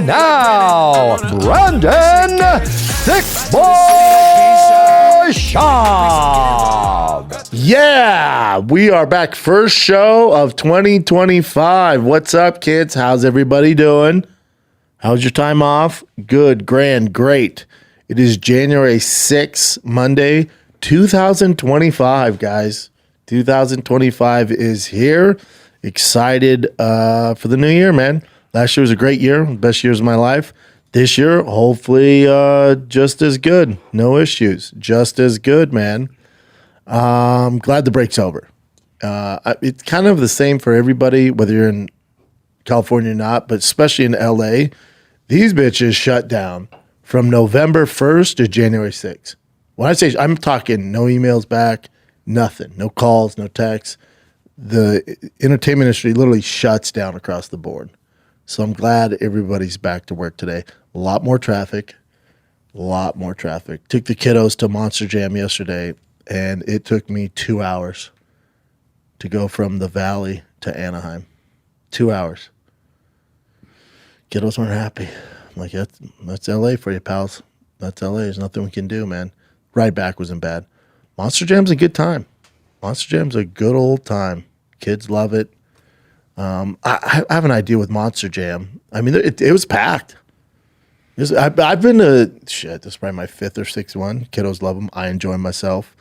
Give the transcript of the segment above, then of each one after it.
And now, Brandon Thick Boy Schaub. Yeah, we are back. First show of 2025. What's up, kids? How's everybody doing? How's your time off? Good, grand, great. It is January 6th, Monday, 2025, guys. 2025 is here. Excited for the new year, man. Last year was a great year, best years of my life. This year, hopefully, just as good. No issues. Just as good, man. I'm glad the break's over. It's kind of the same for everybody, whether you're in California or not, but especially in LA. These bitches shut down from November 1st to January 6th. When I say, I'm talking no emails back, nothing. No calls, no texts. The entertainment industry literally shuts down across the board. So I'm glad everybody's back to work today. A lot more traffic. Took the kiddos to Monster Jam yesterday, and it took me 2 hours to go from the Valley to Anaheim. 2 hours. Kiddos weren't happy. I'm like, that's LA for you, pals. That's LA. There's nothing we can do, man. Ride back wasn't bad. Monster Jam's a good time. Monster Jam's a good old time. Kids love it. I have an idea with Monster Jam. I mean, it was packed. I've been to, this is probably my 5th or 6th one. Kiddos love them. I enjoy myself.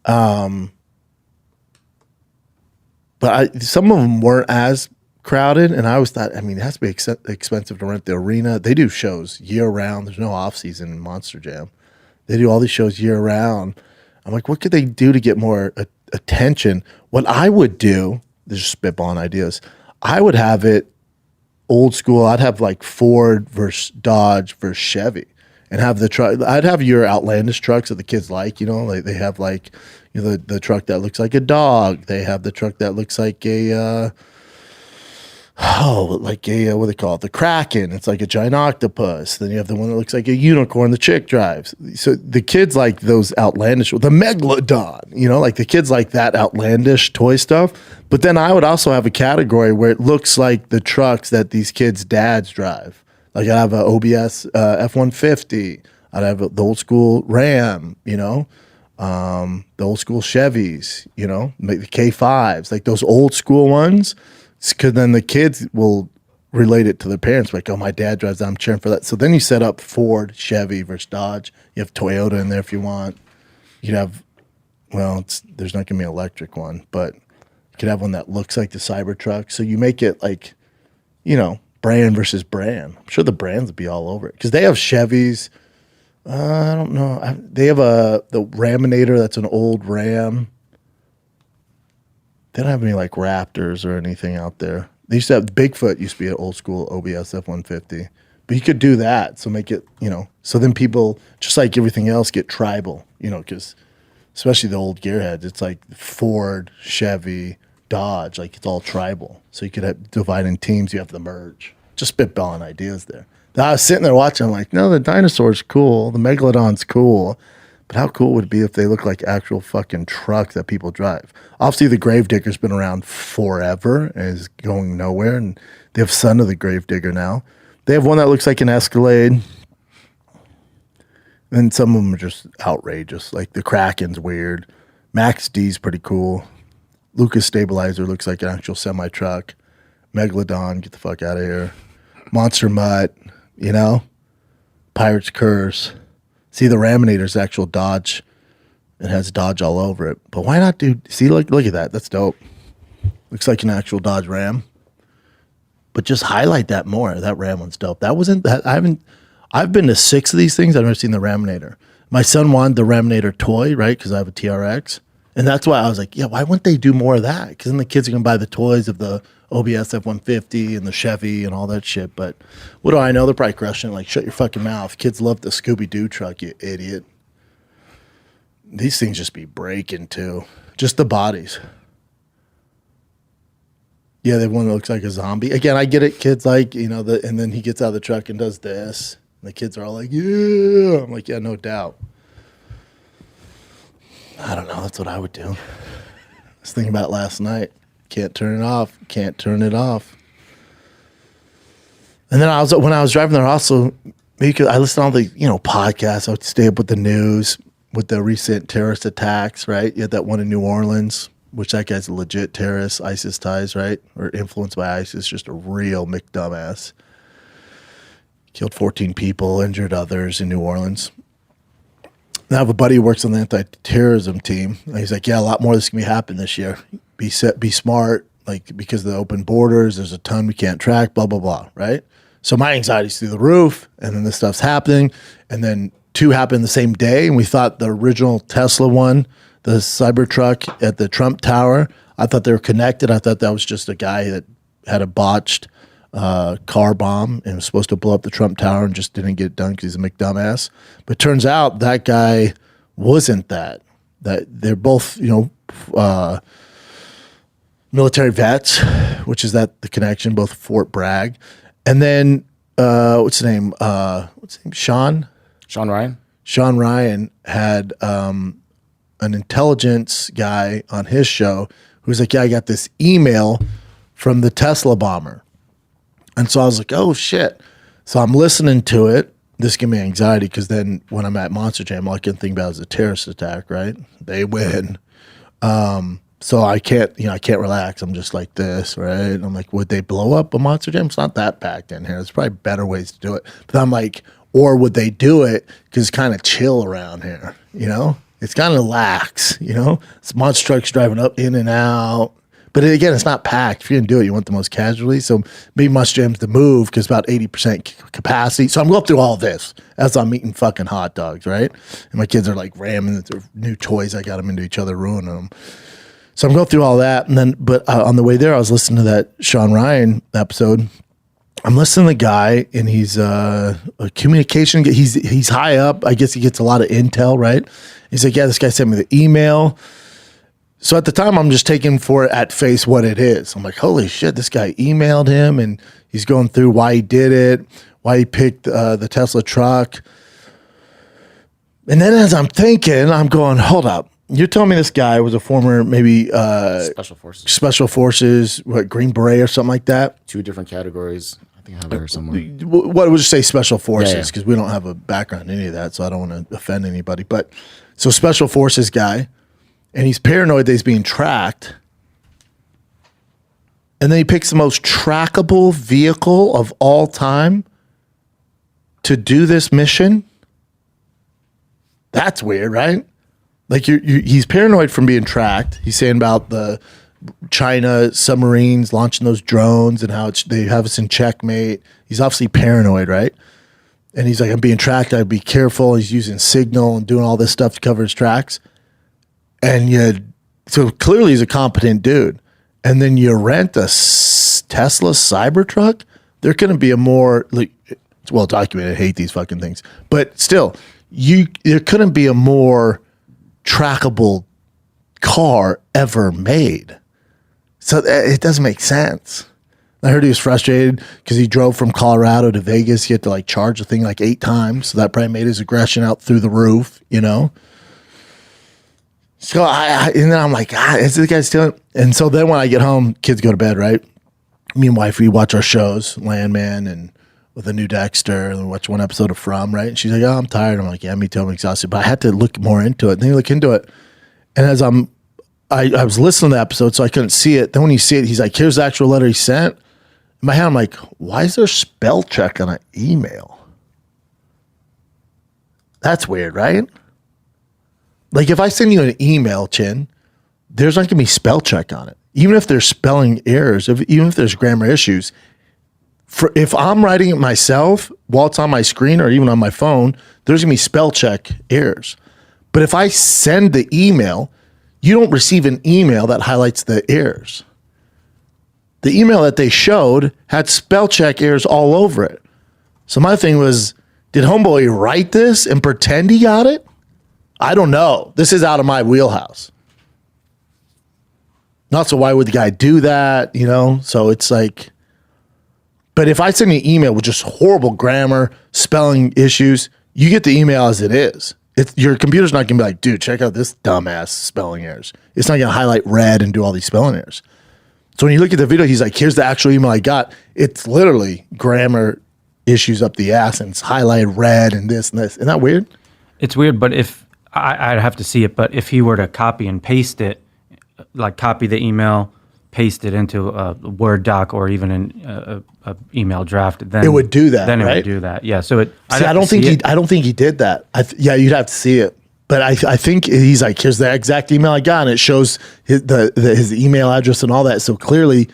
But some of them weren't as crowded, and I always thought, I mean, it has to be expensive to rent the arena. They do shows year-round. There's no off-season in Monster Jam. They do all these shows year-round. I'm like, what could they do to get more attention? What I would do, just spitballing ideas, I would have it old school. I'd have like Ford versus Dodge versus Chevy, and have the truck. I'd have your outlandish trucks that the kids like. You know, like they have like, you know, the truck that looks like a dog. They have the truck that looks like a what do they call it? The Kraken. It's like a giant octopus. Then you have the one that looks like a unicorn the chick drives. So the kids like those outlandish, the Megalodon, you know, like the kids like that outlandish toy stuff. But then I would also have a category where it looks like the trucks that these kids' dads drive. Like I'd have an OBS F-150. I'd have the old school Ram, you know, the old school Chevys, you know, maybe the K5s, like those old school ones. Because then the kids will relate it to their parents. Like, oh, my dad drives that. I'm cheering for that. So then you set up Ford, Chevy versus Dodge. You have Toyota in there if you want. You could have, well, there's not going to be an electric one, but you could have one that looks like the Cybertruck. So you make it like, you know, brand versus brand. I'm sure the brands would be all over it. Because they have Chevys. I don't know. They have the Raminator. That's an old Ram. They don't have any like Raptors or anything out there. They used to have Bigfoot. Used to be an old school OBS F-150, but you could do that. So make it, you know. So then people, just like everything else, get tribal, you know, because especially the old gearheads, it's like Ford, Chevy, Dodge, like it's all tribal. So you could have divide in teams. You have the merge. Just spitballing ideas there. I was sitting there watching. I'm like, no, the dinosaur's cool. The Megalodon's cool. But how cool would it be if they look like actual fucking trucks that people drive? Obviously, the Gravedigger's been around forever and is going nowhere. And they have Son of the Gravedigger now. They have one that looks like an Escalade. And some of them are just outrageous. Like the Kraken's weird. Max D's pretty cool. Lucas Stabilizer looks like an actual semi-truck. Megalodon, get the fuck out of here. Monster Mutt, you know? Pirate's Curse. See, the Raminator's actual Dodge. It has Dodge all over it. But why not do... See, look at that. That's dope. Looks like an actual Dodge Ram. But just highlight that more. That Ram one's dope. That wasn't... that. I've been to 6 of these things. I've never seen the Raminator. My son wanted the Raminator toy, right? Because I have a TRX. And that's why I was like, yeah, why wouldn't they do more of that? Because then the kids are going to buy the toys of the OBS F-150 and the Chevy and all that shit. But what do I know? They're probably crushing it. Like, shut your fucking mouth. Kids love the Scooby-Doo truck, you idiot. These things just be breaking, too. Just the bodies. Yeah, they have one that looks like a zombie. Again, I get it. Kids like, you know, and then he gets out of the truck and does this. And the kids are all like, yeah. I'm like, yeah, no doubt. I don't know. That's what I would do. I was thinking about it last night. Can't turn it off. Can't turn it off. And then when I was driving there, also, I listened to all the, podcasts. I would stay up with the news with the recent terrorist attacks, right? You had that one in New Orleans, which that guy's a legit terrorist, ISIS ties, right? Or influenced by ISIS, just a real McDumbass. Killed 14 people, injured others in New Orleans. And I have a buddy who works on the anti-terrorism team. And he's like, yeah, a lot more of this can be happen this year. Be smart, like because of the open borders, there's a ton we can't track, blah, blah, blah, right? So my anxiety's through the roof, and then this stuff's happening. And then 2 happened the same day, and we thought the original Tesla one, the Cybertruck at the Trump Tower, I thought they were connected. I thought that was just a guy that had a botched car bomb and was supposed to blow up the Trump Tower and just didn't get it done because he's a McDumbass. But turns out that guy wasn't that. That they're both, military vets, which is the connection, both Fort Bragg. And then, what's his name? Sean Ryan? Sean Ryan had an intelligence guy on his show who was like, yeah, I got this email from the Tesla bomber. And so I was like, oh, shit. So I'm listening to it. This gave me anxiety because then when I'm at Monster Jam, all I can think about is a terrorist attack, right? They win. So I can't relax. I'm just like this, right? And I'm like, would they blow up a Monster Jam? It's not that packed in here. There's probably better ways to do it. But I'm like, or would they do it because it's kind of chill around here, It's kind of lax, It's monster trucks driving up, in and out. But again, it's not packed. If you're going to do it, you want the most casualty. So maybe Monster Jam's to move because about 80% capacity. So I'm going through all this as I'm eating fucking hot dogs, right? And my kids are like ramming their new toys. I got them into each other, ruining them. So I'm going through all that. And then, but on the way there, I was listening to that Sean Ryan episode. I'm listening to the guy, and he's a communication. He's high up. I guess he gets a lot of intel, right? He's like, yeah, this guy sent me the email. So at the time, I'm just taking for it at face what it is. I'm like, holy shit, this guy emailed him, and he's going through why he did it, why he picked the Tesla truck. And then as I'm thinking, I'm going, hold up. You're telling me this guy was a former maybe Special Forces, what, Green Beret or something like that? 2 different categories. I think I have it here somewhere. What would you say Special Forces? Because we don't have a background in any of that, so I don't want to offend anybody. But so Special Forces guy, and he's paranoid that he's being tracked. And then he picks the most trackable vehicle of all time to do this mission. That's weird, right? Like he's paranoid from being tracked. He's saying about the China submarines launching those drones and how they have us in checkmate. He's obviously paranoid, right? And he's like, I'm being tracked. I'd be careful. He's using Signal and doing all this stuff to cover his tracks. And so clearly he's a competent dude. And then you rent a Tesla Cybertruck. There couldn't be a more, it's well documented. I hate these fucking things. But still, there couldn't be a more trackable car ever made. So it doesn't make sense. I heard he was frustrated because he drove from Colorado to Vegas. He had to charge the thing 8 times. So that probably made his aggression out through the roof, So and then I'm like, is this guy still? And so then when I get home, kids go to bed, right? Me and wife, we watch our shows, Landman and with a new Dexter, and we watch one episode of From, right? And she's like, oh, I'm tired. I'm like, yeah, me too, I'm exhausted. But I had to look more into it. And then you look into it. And as I was listening to the episode, so I couldn't see it. Then when you see it, he's like, here's the actual letter he sent. In my head, I'm like, why is there spell check on an email? That's weird, right? If I send you an email, Chin, there's not going to be spell check on it. Even if there's spelling errors, even if there's grammar issues. If I'm writing it myself while it's on my screen or even on my phone, there's going to be spell check errors. But if I send the email, you don't receive an email that highlights the errors. The email that they showed had spell check errors all over it. So my thing was, did homeboy write this and pretend he got it? I don't know. This is out of my wheelhouse. Not so why would the guy do that, So it's like, but if I send you an email with just horrible grammar, spelling issues, you get the email as it is. Your computer's not going to be like, dude, check out this dumbass spelling errors. It's not going to highlight red and do all these spelling errors. So when you look at the video, he's like, here's the actual email I got. It's literally grammar issues up the ass and it's highlighted red and this and this. Isn't that weird? It's weird, but if I'd have to see it, but if he were to copy and paste it, like copy the email, paste it into a Word doc or even an email draft, then it would do that. Then it right? would do that. Yeah. So I don't think he did that. You'd have to see it. But I think he's like, here's the exact email I got, and it shows his email address and all that. So clearly,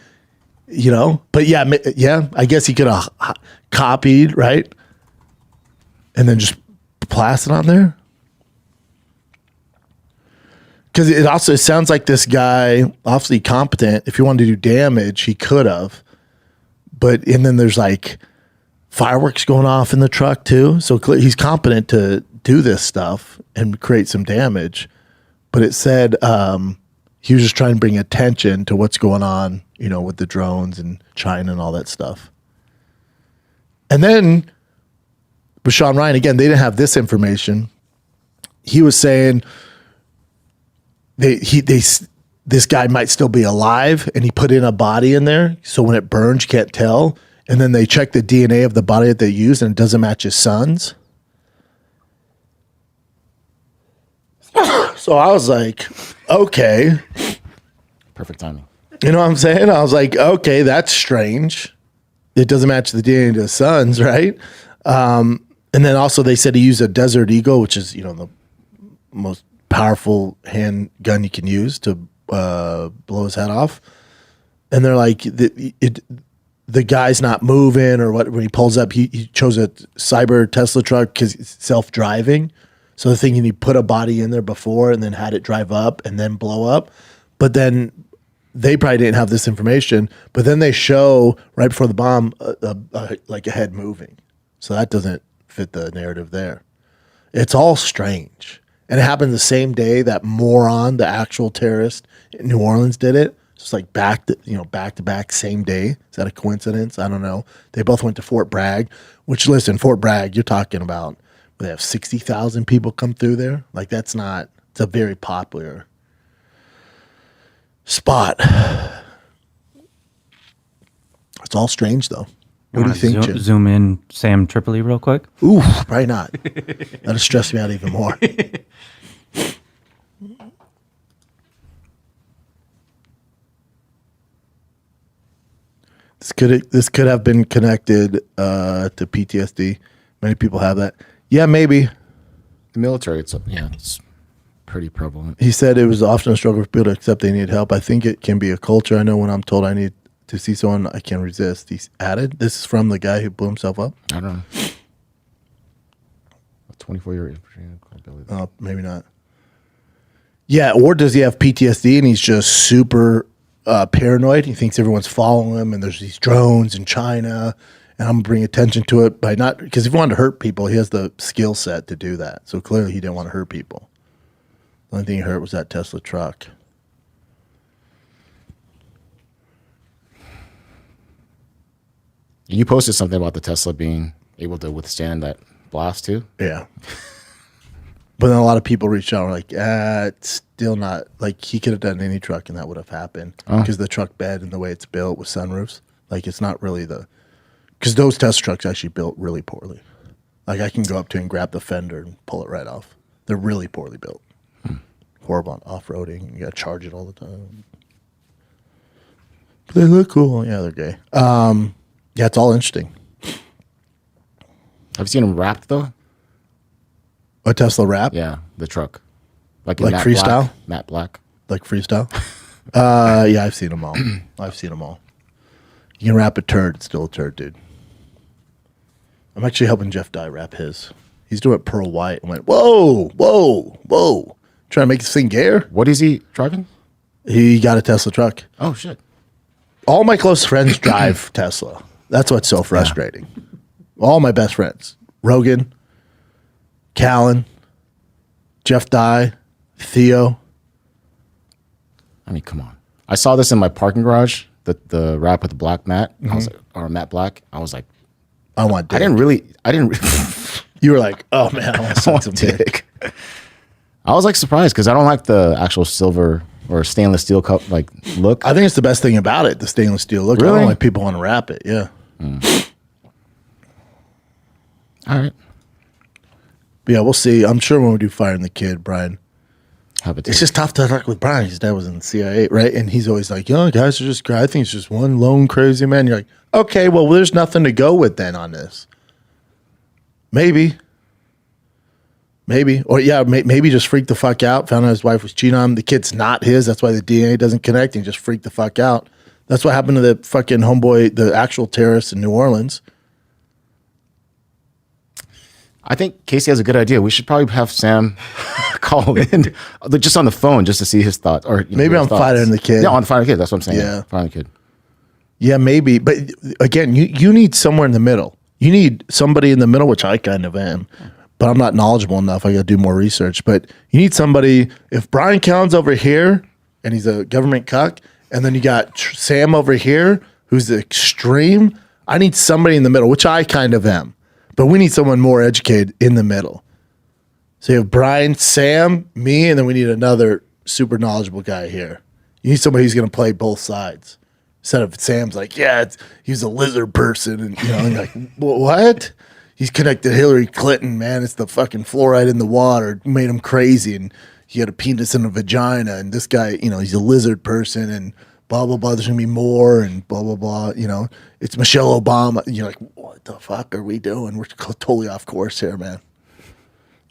But yeah, I guess he could have copied, right, and then just plastered on there. Because it sounds like this guy, obviously competent. If he wanted to do damage, he could have. And then there's like fireworks going off in the truck too. So he's competent to do this stuff and create some damage. But it said he was just trying to bring attention to what's going on, with the drones and China and all that stuff. And then with Sean Ryan, again, they didn't have this information. He was saying this guy might still be alive, and he put in a body in there, so when it burns, you can't tell. And then they checked the DNA of the body that they used, and it doesn't match his son's. So I was like, okay. Perfect timing. You know what I'm saying? I was like, okay, that's strange. It doesn't match the DNA to his son's, right? And then also they said he used a Desert Eagle, which is, the most powerful handgun you can use to blow his head off. And they're like, the guy's not moving or what. When he pulls up, he chose a Tesla truck because it's self-driving. So the thing, he put a body in there before and then had it drive up and then blow up. But then they probably didn't have this information. But then they show right before the bomb, like a head moving. So that doesn't fit the narrative there. It's all strange. And it happened the same day that moron, the actual terrorist in New Orleans, did it. It's like back to back, same day. Is that a coincidence? I don't know. They both went to Fort Bragg, which, listen, Fort Bragg, you're talking about, they have 60,000 people come through there. Like, it's a very popular spot. It's all strange, though. What do you think, Jim? Zoom in Sam Tripoli real quick? Ooh, probably not. That'll stress me out even more. This could have been connected to PTSD. Many people have that. Yeah, maybe. The military, it's pretty prevalent. He said it was often a struggle for people to accept they need help. I think it can be a culture. I know when I'm told I need to see someone, I can't resist. He added, this is from the guy who blew himself up? I don't know. A 24-year Oh, maybe not. Yeah, or does he have PTSD and he's just super paranoid? He thinks everyone's following him and there's these drones in China and I'm going to bring attention to it by not, because if he wanted to hurt people, he has the skill set to do that. So clearly he didn't want to hurt people. The only thing he hurt was that Tesla truck. You posted something about the Tesla being able to withstand that blast too? Yeah. But then a lot of people reached out and were like, it's still not, like he could have done any truck and that would have happened. Because the truck bed and the way it's built with sunroofs, like it's not really because those Tesla trucks actually built really poorly. Like I can go up to and grab the fender and pull it right off. They're really poorly built. Horrible on off-roading. You got to charge it all the time. But they look cool. Yeah, they're gay. Yeah, it's all interesting. Have you seen them wrapped though? A Tesla wrap? Yeah, the truck. Like freestyle? Matte black. Like freestyle? Yeah, I've seen them all. You can wrap a turd, it's still a turd, dude. I'm actually helping Jeff Dye wrap his. He's doing it pearl white. I went, whoa. Trying to make this thing gayer. What is he driving? He got a Tesla truck. Oh, shit. All my close friends drive Tesla. That's what's so frustrating. Yeah. All my best friends. Rogan, Callan, Jeff Dye, Theo. I mean, come on. I saw this in my parking garage, the wrap with the black mat. I was like, or matte black. I was like, I want dick. I didn't really. You were like, oh man, I want some dick. I was like surprised because I don't like the actual silver or stainless steel cup like look. I think it's the best thing about it, the stainless steel look. I Really? don't like people want to wrap it. Yeah. All right. But yeah, we'll see. I'm sure when we do Fire and the Kid, Brian, Have it. it's just tough to talk with Brian. His dad was in the CIA, right? And he's always like, guys are just, I think it's just one lone crazy man. You're like, okay, well, there's nothing to go with then on this. Maybe. Or yeah, maybe just freak the fuck out. Found out his wife was cheating on him. The kid's not his. That's why the DNA doesn't connect. And just freak the fuck out. That's what happened to the fucking homeboy, the actual terrorist in New Orleans. I think Casey has a good idea. We should probably have Sam call in just on the phone just to see his thoughts. Or Maybe on Fire and the Kid. Yeah, on Fire and the Kid. That's what I'm saying. Yeah. Fire and the Kid. Yeah, maybe. But again, you need somewhere in the middle. You need somebody in the middle, which I kind of am. But I'm not knowledgeable enough. I got to do more research. But you need somebody. If Brian Callen's over here and he's a government cuck, and then you got Sam over here who's the extreme, I need somebody in the middle, which I kind of am. But we need someone more educated in the middle. So you have Brian, Sam, me, and then we need another super knowledgeable guy here. You need somebody who's going to play both sides. Instead of Sam's like, he's a lizard person. And, and you're like, what? He's connected to Hillary Clinton, man. It's the fucking fluoride in the water. Made him crazy. And he had a penis and a vagina. And this guy, he's a lizard person. And blah, blah, blah. There's going to be more. And blah, blah, blah. It's Michelle Obama. You're like, what the fuck are we doing? We're totally off course here, man.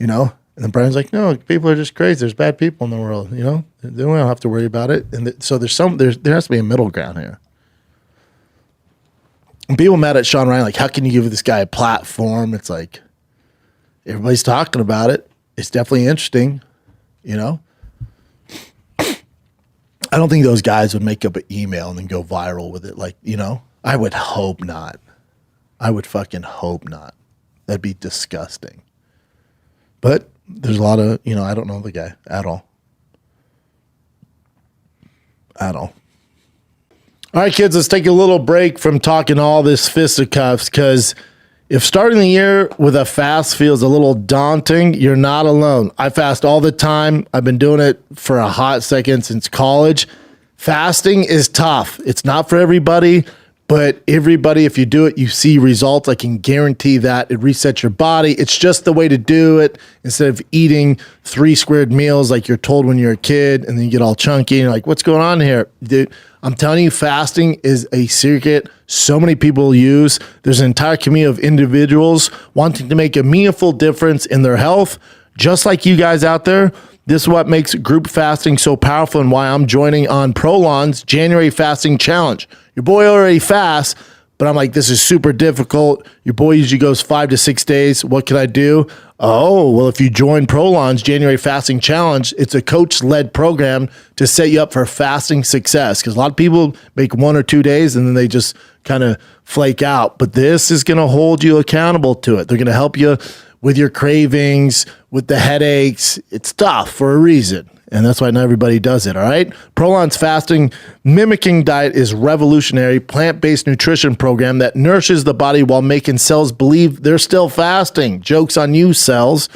And then Brian's like, no, people are just crazy. There's bad people in the world. They don't have to worry about it. And so there has to be a middle ground here. And people mad at Sean Ryan, like, how can you give this guy a platform? It's like, everybody's talking about it. It's definitely interesting, I don't think those guys would make up an email and then go viral with it. Like, I would hope not. I would fucking hope not. That'd be disgusting. But there's a lot of, I don't know the guy at all. All right, kids, let's take a little break from talking all this fisticuffs, because if starting the year with a fast feels a little daunting, you're not alone. I fast all the time. I've been doing it for a hot second since college. Fasting is tough. It's not for everybody, but everybody, if you do it, you see results. I can guarantee that. It resets your body. It's just the way to do it. Instead of eating 3 squared meals like you're told when you're a kid, and then you get all chunky and you're like, what's going on here? Dude, I'm telling you, fasting is a secret so many people use. There's an entire community of individuals wanting to make a meaningful difference in their health, just like you guys out there. This is what makes group fasting so powerful and why I'm joining on Prolon's January Fasting Challenge. Your boy already fasts, but I'm like, this is super difficult. Your boy usually goes 5 to 6 days. What can I do? Oh, well, if you join Prolon's January Fasting Challenge, it's a coach-led program to set you up for fasting success. Because a lot of people make 1 or 2 days and then they just kind of flake out. But this is going to hold you accountable to it. They're going to help you with your cravings, with the headaches. It's tough for a reason. And that's why not everybody does it, all right? Prolon's fasting mimicking diet is revolutionary plant-based nutrition program that nourishes the body while making cells believe they're still fasting. Joke's on you, cells.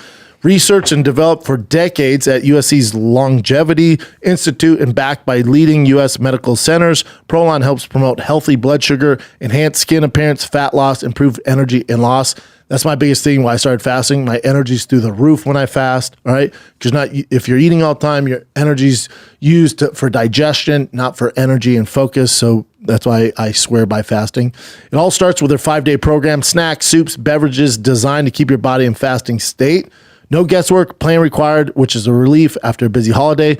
Researched and developed for decades at USC's Longevity Institute and backed by leading U.S. medical centers, Prolon helps promote healthy blood sugar, enhance skin appearance, fat loss, improved energy and loss. That's my biggest thing why I started fasting. My energy's through the roof when I fast, all right? Because if you're eating all the time, your energy's used for digestion, not for energy and focus. So that's why I swear by fasting. It all starts with their 5-day program, snacks, soups, beverages designed to keep your body in fasting state. No guesswork, plan required, which is a relief after a busy holiday.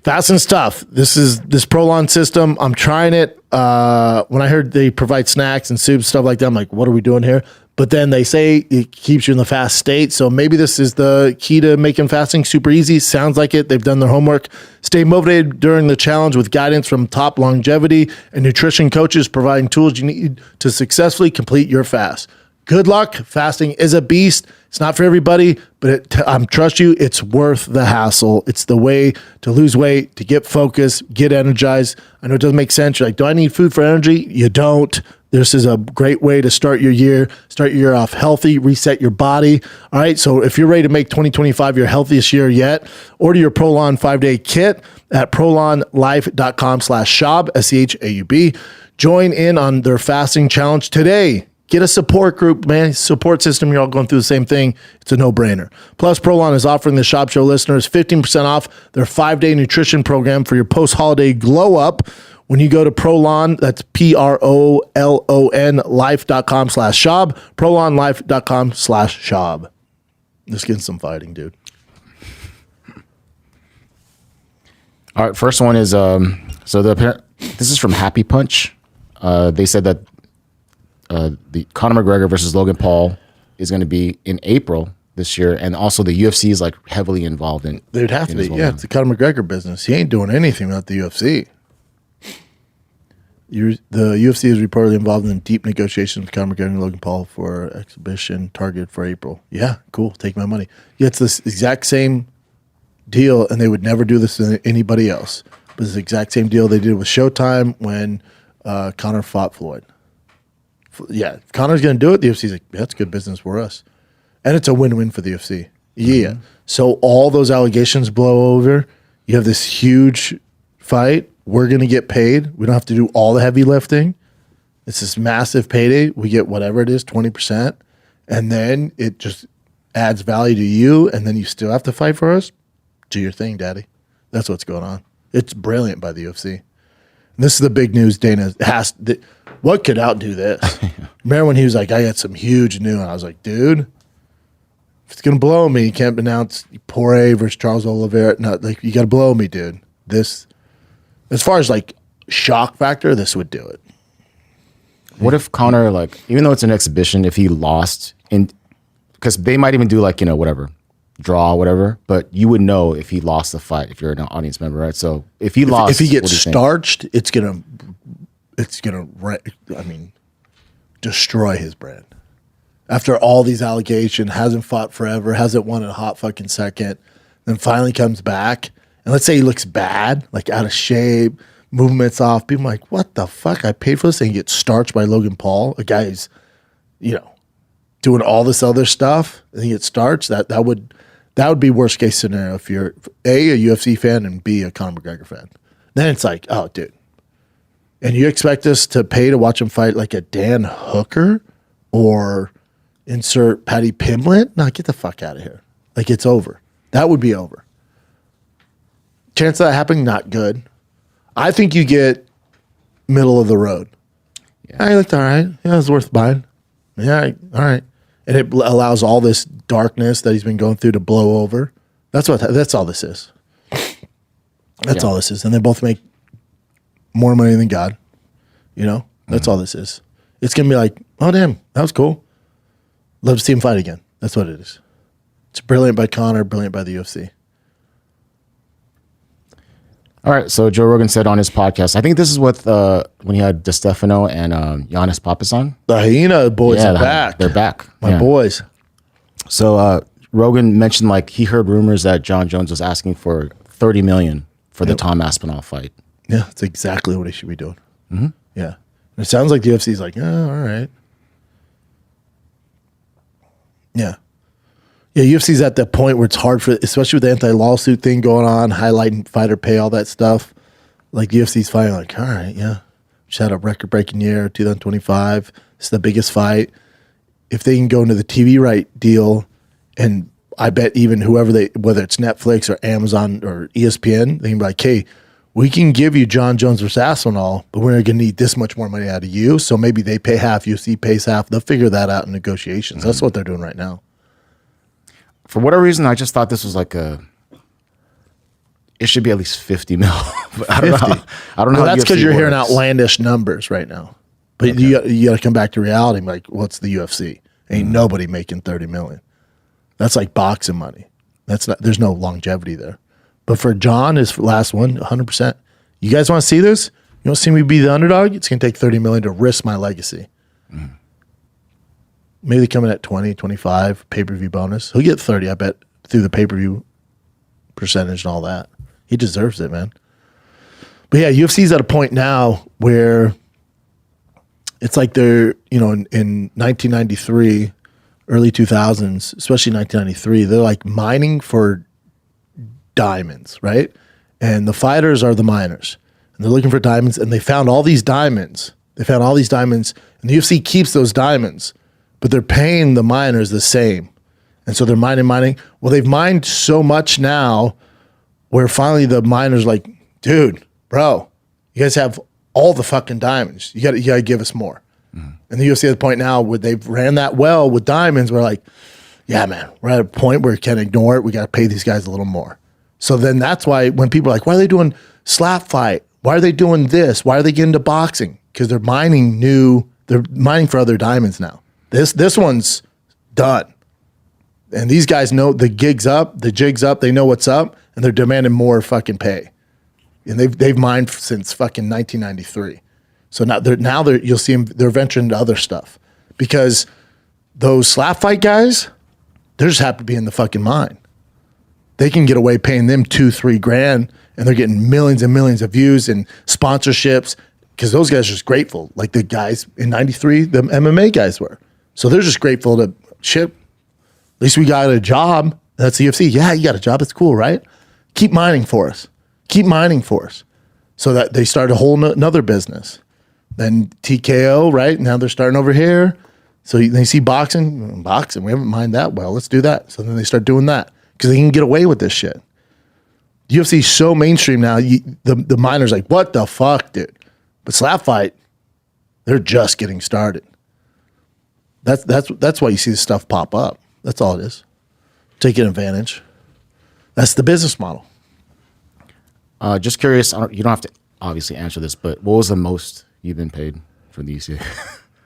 Fasting's tough. This Prolon system, I'm trying it. When I heard they provide snacks and soups, stuff like that, I'm like, what are we doing here? But then they say it keeps you in the fast state. So maybe this is the key to making fasting super easy. Sounds like it. They've done their homework. Stay motivated during the challenge with guidance from top longevity and nutrition coaches providing tools you need to successfully complete your fast. Good luck. Fasting is a beast. It's not for everybody, but trust you, it's worth the hassle. It's the way to lose weight, to get focused, get energized. I know it doesn't make sense. You're like, do I need food for energy? You don't. This is a great way to start your year off healthy, reset your body. All right. So if you're ready to make 2025 your healthiest year yet, order your Prolon 5-day kit at prolonlife.com/Schaub, SCHAUB. Join in on their fasting challenge today. Get a support group, man. Support system. You're all going through the same thing. It's a no-brainer. Plus, Prolon is offering the Schaub Show listeners 15% off their 5-day nutrition program for your post-holiday glow-up. When you go to Prolon, that's PROLON life.com/Schaub, prolonlife.com/Schaub. Let's get some fighting, dude. All right, first one is this is from Happy Punch. They said that the Conor McGregor versus Logan Paul is going to be in April this year, and also the UFC is like heavily involved in. They'd have to be. Yeah, it's the Conor McGregor business. He ain't doing anything without the UFC. The UFC is reportedly involved in deep negotiations with Conor McGregor and Logan Paul for exhibition targeted for April. Yeah, cool. Take my money. Yeah, it's this exact same deal, and they would never do this to anybody else. But it's the exact same deal they did with Showtime when Conor fought Floyd. Yeah, if Conor's going to do it, the UFC's like, that's good business for us. And it's a win-win for the UFC. Yeah. Mm-hmm. So all those allegations blow over. You have this huge fight. We're going to get paid. We don't have to do all the heavy lifting. It's this massive payday. We get whatever it is, 20%. And then it just adds value to you. And then you still have to fight for us. Do your thing, daddy. That's what's going on. It's brilliant by the UFC. And this is the big news Dana has. What could outdo this? Remember when he was like, I got some huge news. And I was like, dude, if it's going to blow me, you can't announce Poirier versus Charles Oliveira. No, like, you got to blow me, dude. This, as far as like shock factor, this would do it. What if Conor, like, even though it's an exhibition, if he lost, because they might even do like, whatever, draw, whatever, but you would know if he lost the fight if you're an audience member, right? So if he lost, if he gets starched, it's gonna destroy his brand. After all these allegations, hasn't fought forever, hasn't won in a hot fucking second, then finally comes back, and let's say he looks bad, like out of shape, movements off. People are like, what the fuck? I paid for this, and he gets starched by Logan Paul, a guy who's, doing all this other stuff, and he gets starched. That would be worst case scenario if you're a UFC fan and B, a Conor McGregor fan. Then it's like, oh, dude. And you expect us to pay to watch him fight like a Dan Hooker or insert Patty Pimblett? No, get the fuck out of here. Like, it's over. That would be over. Chance of that happening, not good. I think you get middle of the road. Yeah. I looked all right. Yeah, it was worth buying. Yeah, all right. And it allows all this darkness that he's been going through to blow over. That's all this is. That's all this is. And they both make more money than God. That's all this is. It's going to be like, oh, damn, that was cool. Love to see him fight again. That's what it is. It's brilliant by Conor, brilliant by the UFC. All right, so Joe Rogan said on his podcast, I think this is what when he had DeStefano and Giannis Papas on. The Hyena boys are back. They're back. My boys. So Rogan mentioned like he heard rumors that Jon Jones was asking for $30 million for the Tom Aspinall fight. Yeah, that's exactly what he should be doing. Mm-hmm. Yeah. And it sounds like the UFC's like, oh, all right. Yeah. Yeah, UFC's at that point where it's hard for, especially with the anti-lawsuit thing going on, highlighting fighter pay, all that stuff. Like the UFC's fighting like, all right, yeah. Just had a record-breaking year, 2025. It's the biggest fight. If they can go into the TV right deal, and I bet even whether it's Netflix or Amazon or ESPN, they can be like, hey, we can give you Jon Jones versus Aspinall, but we're going to need this much more money out of you. So maybe they pay half, UFC pays half. They'll figure that out in negotiations. Mm-hmm. That's what they're doing right now. For whatever reason, I just thought this was like it should be at least 50 mil. But I don't know. I don't know. Well, that's because you're hearing outlandish numbers right now. But okay. you got to come back to reality. Like, what's the UFC? Ain't nobody making 30 million. That's like boxing money. There's no longevity there. But for John, his last one, 100%. You guys want to see this? You want to see me be the underdog? It's going to take 30 million to risk my legacy. Mm. Maybe they come in at 20, 25 pay-per-view bonus. He'll get 30, I bet, through the pay-per-view percentage and all that. He deserves it, man. But yeah, UFC's at a point now where it's like they're, in 1993, early 2000s, especially 1993, they're like mining for diamonds, right? And the fighters are the miners. And they're looking for diamonds, and they found all these diamonds. And the UFC keeps those diamonds, but they're paying the miners the same. And so they're mining. Well, they've mined so much now where finally the miners like, dude, bro, you guys have all the fucking diamonds. You gotta give us more. And the UFC at the point now where they've ran that well with diamonds, we're like, yeah, man, we're at a point where we can't ignore it. We got to pay these guys a little more. So then that's why when people are like, why are they doing slap fight? Why are they doing this? Why are they getting into boxing? Because they're mining for other diamonds now. This one's done. And these guys know the jig's up, they know what's up, and they're demanding more fucking pay. And they've mined since fucking 1993. So now you'll see them, they're venturing into other stuff. Because those slap fight guys, they're just happy to be in the fucking mine. They can get away paying them $2,000-3,000, and they're getting millions and millions of views and sponsorships because those guys are just grateful. Like the guys in 93, the MMA guys were. So they're just grateful to shit. At least we got a job. That's the UFC. Yeah, you got a job. That's cool, right? Keep mining for us. So that they start a whole another business. Then TKO, right? Now they're starting over here. So they see boxing. We haven't mined that well. Let's do that. So then they start doing that because they can get away with this shit. UFC is so mainstream now. The miners like, what the fuck, dude? But slap fight, they're just getting started. That's why you see this stuff pop up. That's all it is. Taking advantage. That's the business model. Just curious. You don't have to obviously answer this, but what was the most you've been paid from the UFC?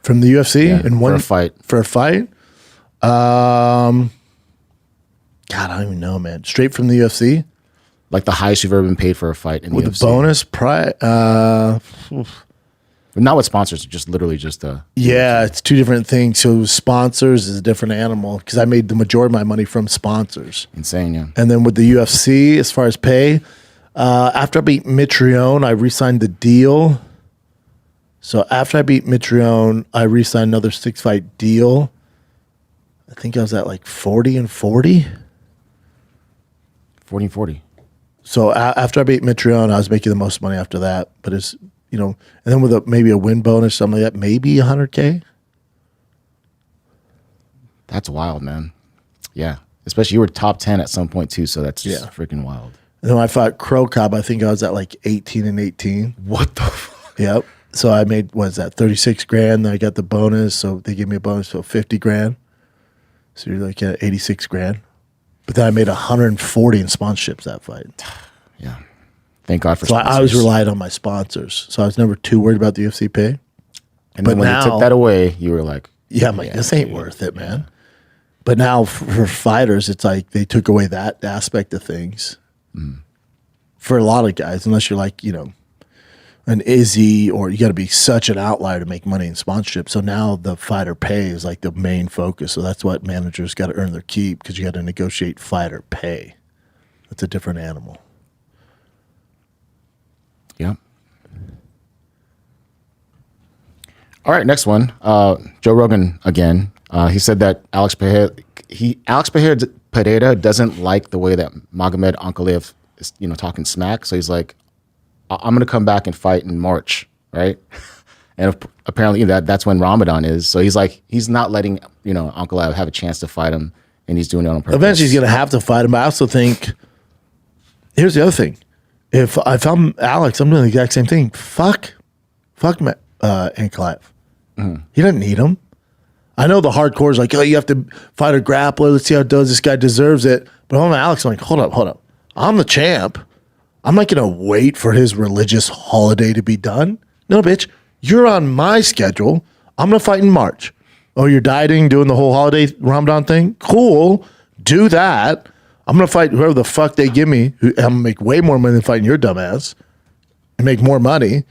From the UFC for a fight. For a fight? God, I don't even know, man. Straight from the UFC? Like the highest you've ever been paid for a fight in the UFC? With a bonus price? Not with sponsors, just literally just yeah, it's two different things. So sponsors is a different animal because I made the majority of my money from sponsors. Insane, yeah. And then with the UFC, as far as pay, after I beat Mitrione, I re-signed the deal. So after I beat Mitrione, I re-signed another 6-fight deal. I think I was at like 40 and 40. 40 and 40. So after I beat Mitrione, I was making the most money after that. But it's, and then with maybe a win bonus, something like that, maybe $100K. That's wild, man. Yeah. Especially you were top 10 at some point too, so that's just freaking wild. And then when I fought Crow Cobb, I think I was at like 18 and 18. What the fuck? Yep. So I made, what is that, 36 grand. Then I got the bonus. So they gave me a bonus of 50 grand. So you're like at 86 grand. But then I made 140 in sponsorships that fight. Yeah. Thank God for so sponsors. I always relied on my sponsors. So I was never too worried about the UFC pay. And then when you took that away, you were like, yeah, I'm like, this ain't worth it, man. But now for fighters, it's like they took away that aspect of things. For a lot of guys, unless you're like, an Izzy, or you got to be such an outlier to make money in sponsorship. So now the fighter pay is like the main focus. So that's what managers got to earn their keep because you got to negotiate fighter pay. That's a different animal. Yeah. All right, next one. Joe Rogan again. He said that Alex Pereira doesn't like the way that Magomed Ankalaev is, talking smack. So he's like, I'm going to come back and fight in March, right? And apparently that's when Ramadan is. So he's like, he's not letting, Ankalaev have a chance to fight him, and he's doing it on purpose. Eventually he's going to have to fight him. But I also think, here's the other thing. If I'm Alex, I'm doing the exact same thing. Fuck Ankalaev. He doesn't need him. I know the hardcore is like, oh, you have to fight a grappler. Let's see how it does. This guy deserves it. But I'm Alex. I'm like, hold up. I'm the champ. I'm not going to wait for his religious holiday to be done. No, bitch. You're on my schedule. I'm going to fight in March. Oh, you're dieting, doing the whole holiday Ramadan thing? Cool. Do that. I'm going to fight whoever the fuck they give me. I'm going to make way more money than fighting your dumbass and make more money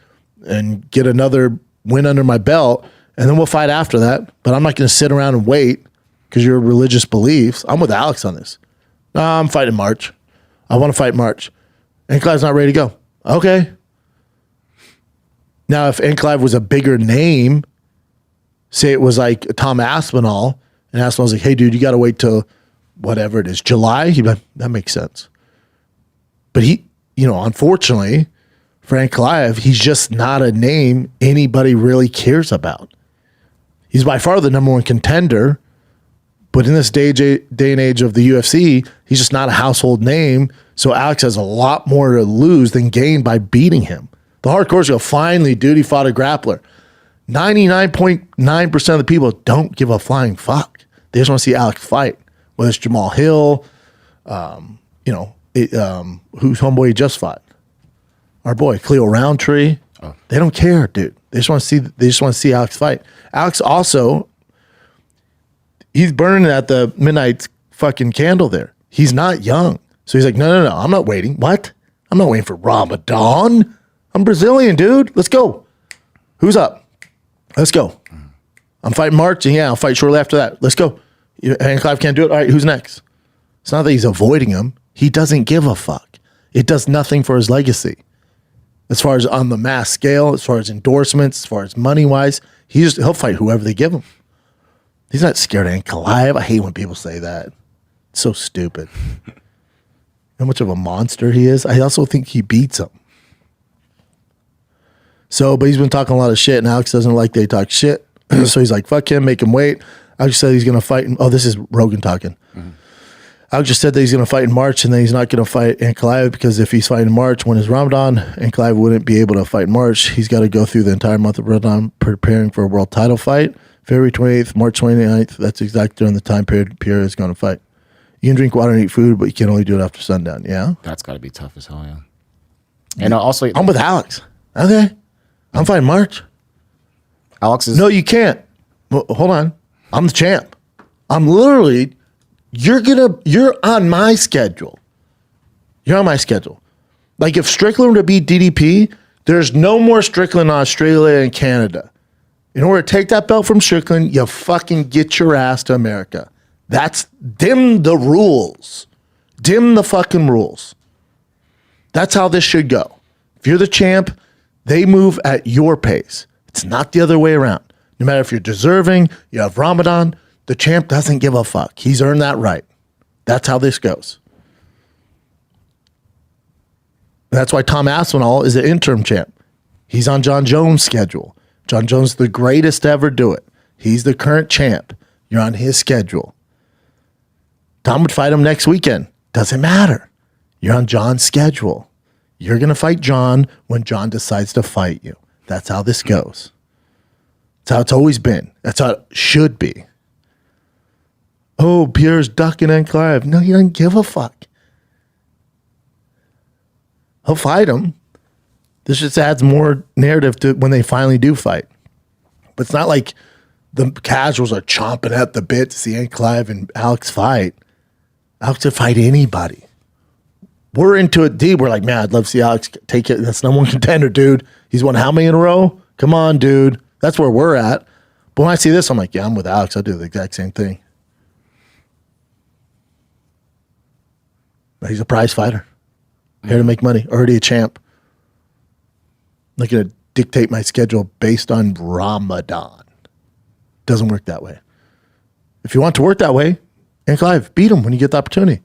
and get another win under my belt. and then we'll fight after that. But I'm not going to sit around and wait because your religious beliefs. I'm with Alex on this. No, I'm fighting March. I want to fight March. Ankalaev's not ready to go. Okay. Now, if Ankalaev was a bigger name, say it was like Tom Aspinall, and Aspinall's like, hey, dude, you got to wait till whatever it is, July, he'd be like, that makes sense. But he, unfortunately for Ankalaev, he's just not a name anybody really cares about. He's by far the number one contender, but in this day and age of the UFC, he's just not a household name. So Alex has a lot more to lose than gain by beating him. The hardcores go, finally, dude, he fought a grappler. 99.9% of the people don't give a flying fuck. They just want to see Alex fight. Whether it's Jamal Hill, whose homeboy he just fought, our boy Cleo Roundtree. Oh. They don't care, dude. They just want to see Alex fight. Alex also, he's burning at the midnight fucking candle there. He's not young, so he's like, no, I'm not waiting. What? I'm not waiting for Ramadan. I'm Brazilian, dude. Let's go. Who's up? Let's go. I'm fighting March, and I'll fight shortly after that. Let's go. Ankalaev can't do it. All right, who's next? It's not that he's avoiding him. He doesn't give a fuck. It does nothing for his legacy. As far as on the mass scale, as far as endorsements, as far as money-wise, he'll fight whoever they give him. He's not scared of Ankalaev. I hate when people say that. It's so stupid. How much of a monster he is. I also think he beats him. But he's been talking a lot of shit, and Alex doesn't like they talk shit. So he's like, fuck him, make him wait. Alex said he's going to fight. This is Rogan talking. Mm-hmm. Alex just said that he's going to fight in March, and then he's not going to fight Ankalaev because if he's fighting in March, when it's Ramadan, Ankalaev wouldn't be able to fight in March. He's got to go through the entire month of Ramadan preparing for a world title fight. February 28th, March 29th, that's exactly during the time period Pereira is going to fight. You can drink water and eat food, but you can only do it after sundown, yeah? That's got to be tough as hell, yeah. And also... I'm with Alex. Okay. I'm fighting March. Alex is... No, you can't. Well, hold on. I'm the champ. I'm literally, you're on my schedule. You're on my schedule. Like if Strickland were to beat DDP, there's no more Strickland in Australia and Canada. In order to take that belt from Strickland, you fucking get your ass to America. That's dim the rules. Dim the fucking rules. That's how this should go. If you're the champ, they move at your pace. It's not the other way around. No matter if you're deserving, you have Ramadan, the champ doesn't give a fuck. He's earned that right. That's how this goes. That's why Tom Aspinall is an interim champ. He's on Jon Jones' schedule. Jon Jones is the greatest to ever do it. He's the current champ. You're on his schedule. Tom would fight him next weekend. Doesn't matter. You're on Jon's schedule. You're going to fight Jon when Jon decides to fight you. That's how this goes. That's how it's always been. That's how it should be. Oh, Pierre's ducking Ankalaev. No, he doesn't give a fuck. He'll fight him. This just adds more narrative to when they finally do fight. But it's not like the casuals are chomping at the bit to see Ankalaev and Alex fight. Alex would fight anybody. We're into it deep. We're like, man, I'd love to see Alex take it. That's number one contender, dude. He's won how many in a row? Come on, dude. That's where we're at. But when I see this, I'm like, yeah, I'm with Alex. I'll do the exact same thing. But he's a prize fighter. Here to make money. Already a champ. I'm not going to dictate my schedule based on Ramadan. Doesn't work that way. If you want to work that way, Ankalaev, beat him when you get the opportunity.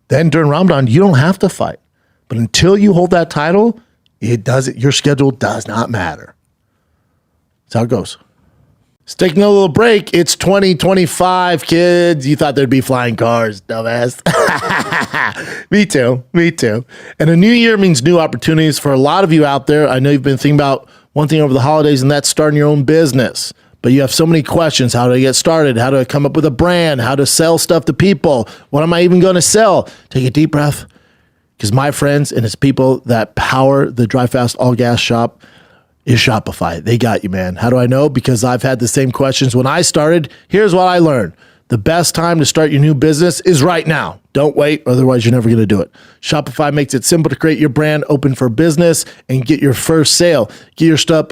Then during Ramadan, you don't have to fight. But until you hold that title, your schedule does not matter. That's how it goes. Let's take a little break. It's 2025, kids. You thought there'd be flying cars, dumbass. Me too. And a new year means new opportunities for a lot of you out there. I know you've been thinking about one thing over the holidays, and that's starting your own business. But you have so many questions. How do I get started? How do I come up with a brand? How to sell stuff to people? What am I even going to sell? Take a deep breath. Because my friends and it's people that power the Drive Fast All Gas shop is Shopify. They got you, man. How do I know? Because I've had the same questions when I started. Here's what I learned. The best time to start your new business is right now. Don't wait, otherwise you're never going to do it. Shopify makes it simple to create your brand, open for business, and get your first sale. Get your stuff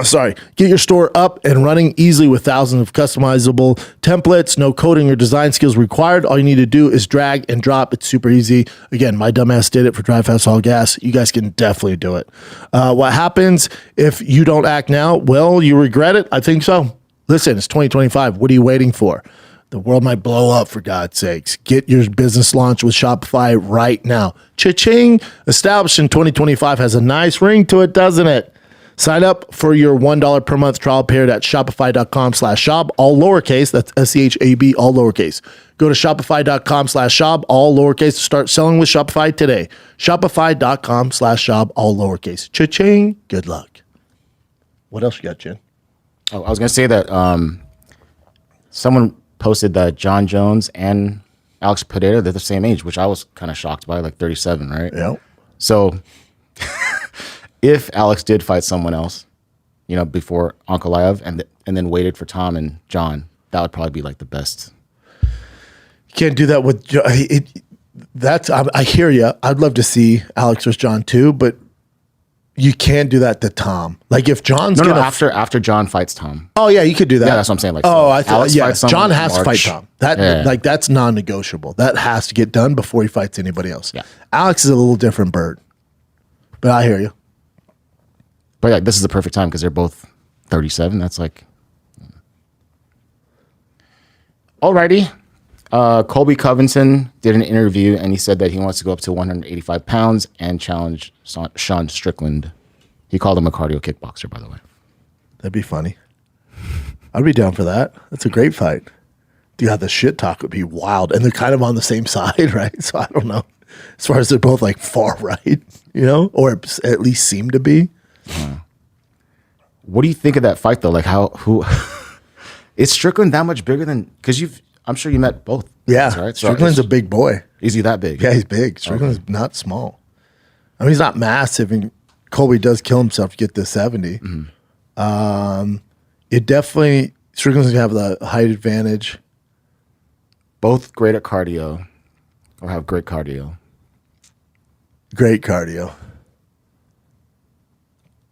Sorry. Get your store up and running easily with thousands of customizable templates. No coding or design skills required. All you need to do is drag and drop. It's super easy. Again, my dumbass did it for Drive Fast All Gas. You guys can definitely do it. What happens if you don't act now? Well, you regret it? I think so. Listen, it's 2025. What are you waiting for? The world might blow up, for God's sakes. Get your business launched with Shopify right now. Cha-ching! Established in 2025 has a nice ring to it, doesn't it? Sign up for your $1 per month trial period at shopify.com/Schaub, all lowercase. That's SCHAB, all lowercase. Go to shopify.com/Schaub, all lowercase. Start selling with Shopify today. Shopify.com/Schaub, all lowercase. Cha-ching! Good luck. What else you got, Jen? Oh, I was going to say that someone posted that Jon Jones and Alex Pereira, they're the same age, which I was kind of shocked by, like 37, right? Yeah. So if Alex did fight someone else, before Ankalaev and then waited for Tom and John, that would probably be like the best. You can't do that with I hear you. I'd love to see Alex versus John too, but you can't do that to Tom. Like if John's after John fights Tom. Oh yeah, you could do that. Yeah, that's what I'm saying. Like, I thought Alex fights John has to March. fight Tom. That's non-negotiable. That has to get done before he fights anybody else. Yeah. Alex is a little different bird, but I hear you. But yeah, this is the perfect time because they're both 37. That's like, alrighty. Colby Covington did an interview and he said that he wants to go up to 185 pounds and challenge Sean Strickland. He called him a cardio kickboxer, by the way. That'd be funny. I'd be down for that. That's a great fight. Dude, the shit talk would be wild. And they're kind of on the same side, right? So I don't know. As far as they're both like far right, or at least seem to be. What do you think of that fight though? Like who is Strickland that much bigger than, because I'm sure you met both. Yeah, right? Strickland's a big boy. Is he that big? Yeah, he's big. Strickland's not small. I mean, he's not massive, and Colby does kill himself to get to 70. Mm-hmm. It definitely, Strickland's going to have the height advantage. Both great at cardio, or have great cardio. Great cardio.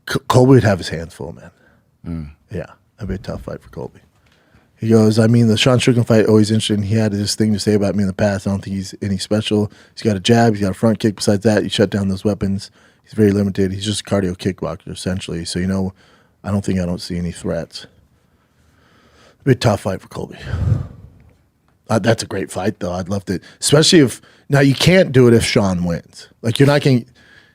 Colby would have his hands full, man. Yeah, that'd be a tough fight for Colby. He goes, the Sean Strickland fight, always interesting. He had this thing to say about me in the past. I don't think he's any special. He's got a jab. He's got a front kick. Besides that, he shut down those weapons. He's very limited. He's just a cardio kickboxer, essentially. So, I don't see any threats. It'd be a tough fight for Colby. That's a great fight, though. I'd love to, especially if, now you can't do it if Sean wins. Like, you're not going to,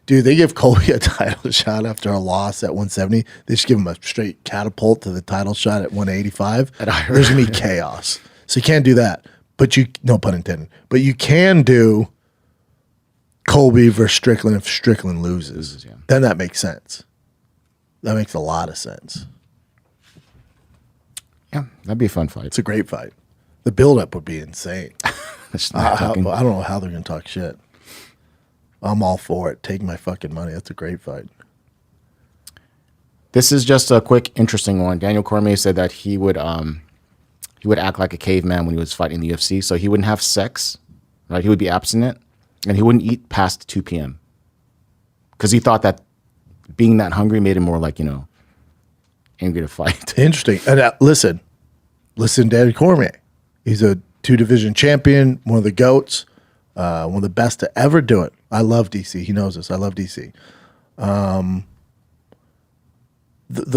dude, they give Colby a title shot after a loss at 170. They just give him a straight catapult to the title shot at 185. There's going to be chaos. So you can't do that. But no pun intended. But you can do Colby versus Strickland if Strickland loses. Yeah. Then that makes sense. That makes a lot of sense. Yeah, that'd be a fun fight. It's a great fight. The buildup would be insane. I don't know how they're going to talk shit. I'm all for it. Take my fucking money. That's a great fight. This is just a quick, interesting one. Daniel Cormier said that he would act like a caveman when he was fighting the UFC. So he wouldn't have sex, right? He would be abstinent, and he wouldn't eat past 2 p.m. because he thought that being that hungry made him more like, angry to fight. Interesting. And listen, Daniel Cormier. He's a 2-division champion, one of the GOATs, one of the best to ever do it. I love DC. He knows this. I love DC. The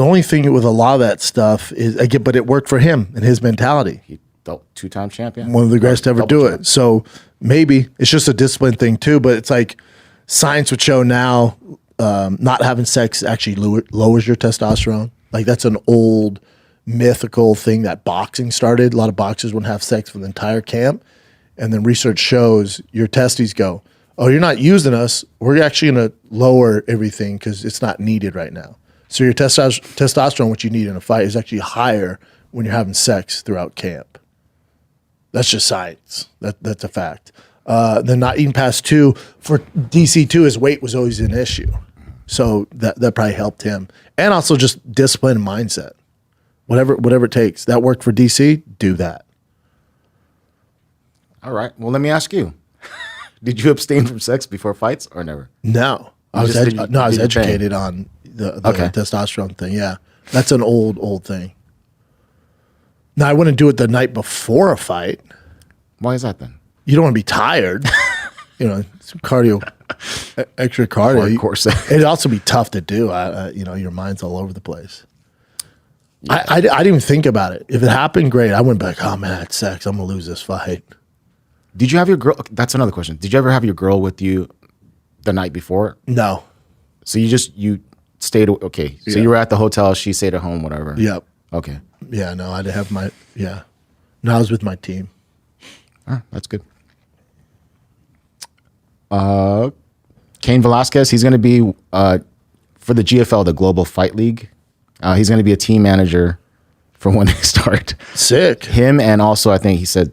only thing with a lot of that stuff is, but it worked for him and his mentality. He felt 2-time champion. One of the greatest to ever do it. So maybe it's just a discipline thing too, but it's like science would show now not having sex actually lowers your testosterone. Like that's an old mythical thing that boxing started. A lot of boxers wouldn't have sex for the entire camp. And then research shows your testes go, oh, you're not using us. We're actually going to lower everything because it's not needed right now. So your testosterone, what you need in a fight, is actually higher when you're having sex throughout camp. That's just science. That's a fact. Then not eating past 2. For DC2, his weight was always an issue. So that probably helped him. And also just discipline and mindset. Whatever it takes. That worked for DC, do that. All right. Well, let me ask you. Did you abstain from sex before fights or never? No. I was educated on the Okay. testosterone thing. Yeah, that's an old thing. Now I wouldn't do it the night before a fight. Why is that then? You don't want to be tired. Some cardio, extra cardio. Hardcore sex. It'd also be tough to do. Your mind's all over the place. Yeah. I didn't even think about it. If it happened, great. I wouldn't be like, oh man, I had sex. I'm gonna lose this fight. Did you have your girl? That's another question. Did you ever have your girl with you the night before? No. So you stayed. Okay. So you were at the hotel. She stayed at home. Whatever. Yep. Okay. Yeah. No, I'd have my. Yeah. No, I was with my team. That's good. Cain Velasquez, he's going to be for the GFL, the Global Fight League. He's going to be a team manager for when they start. Sick. Him and also I think he said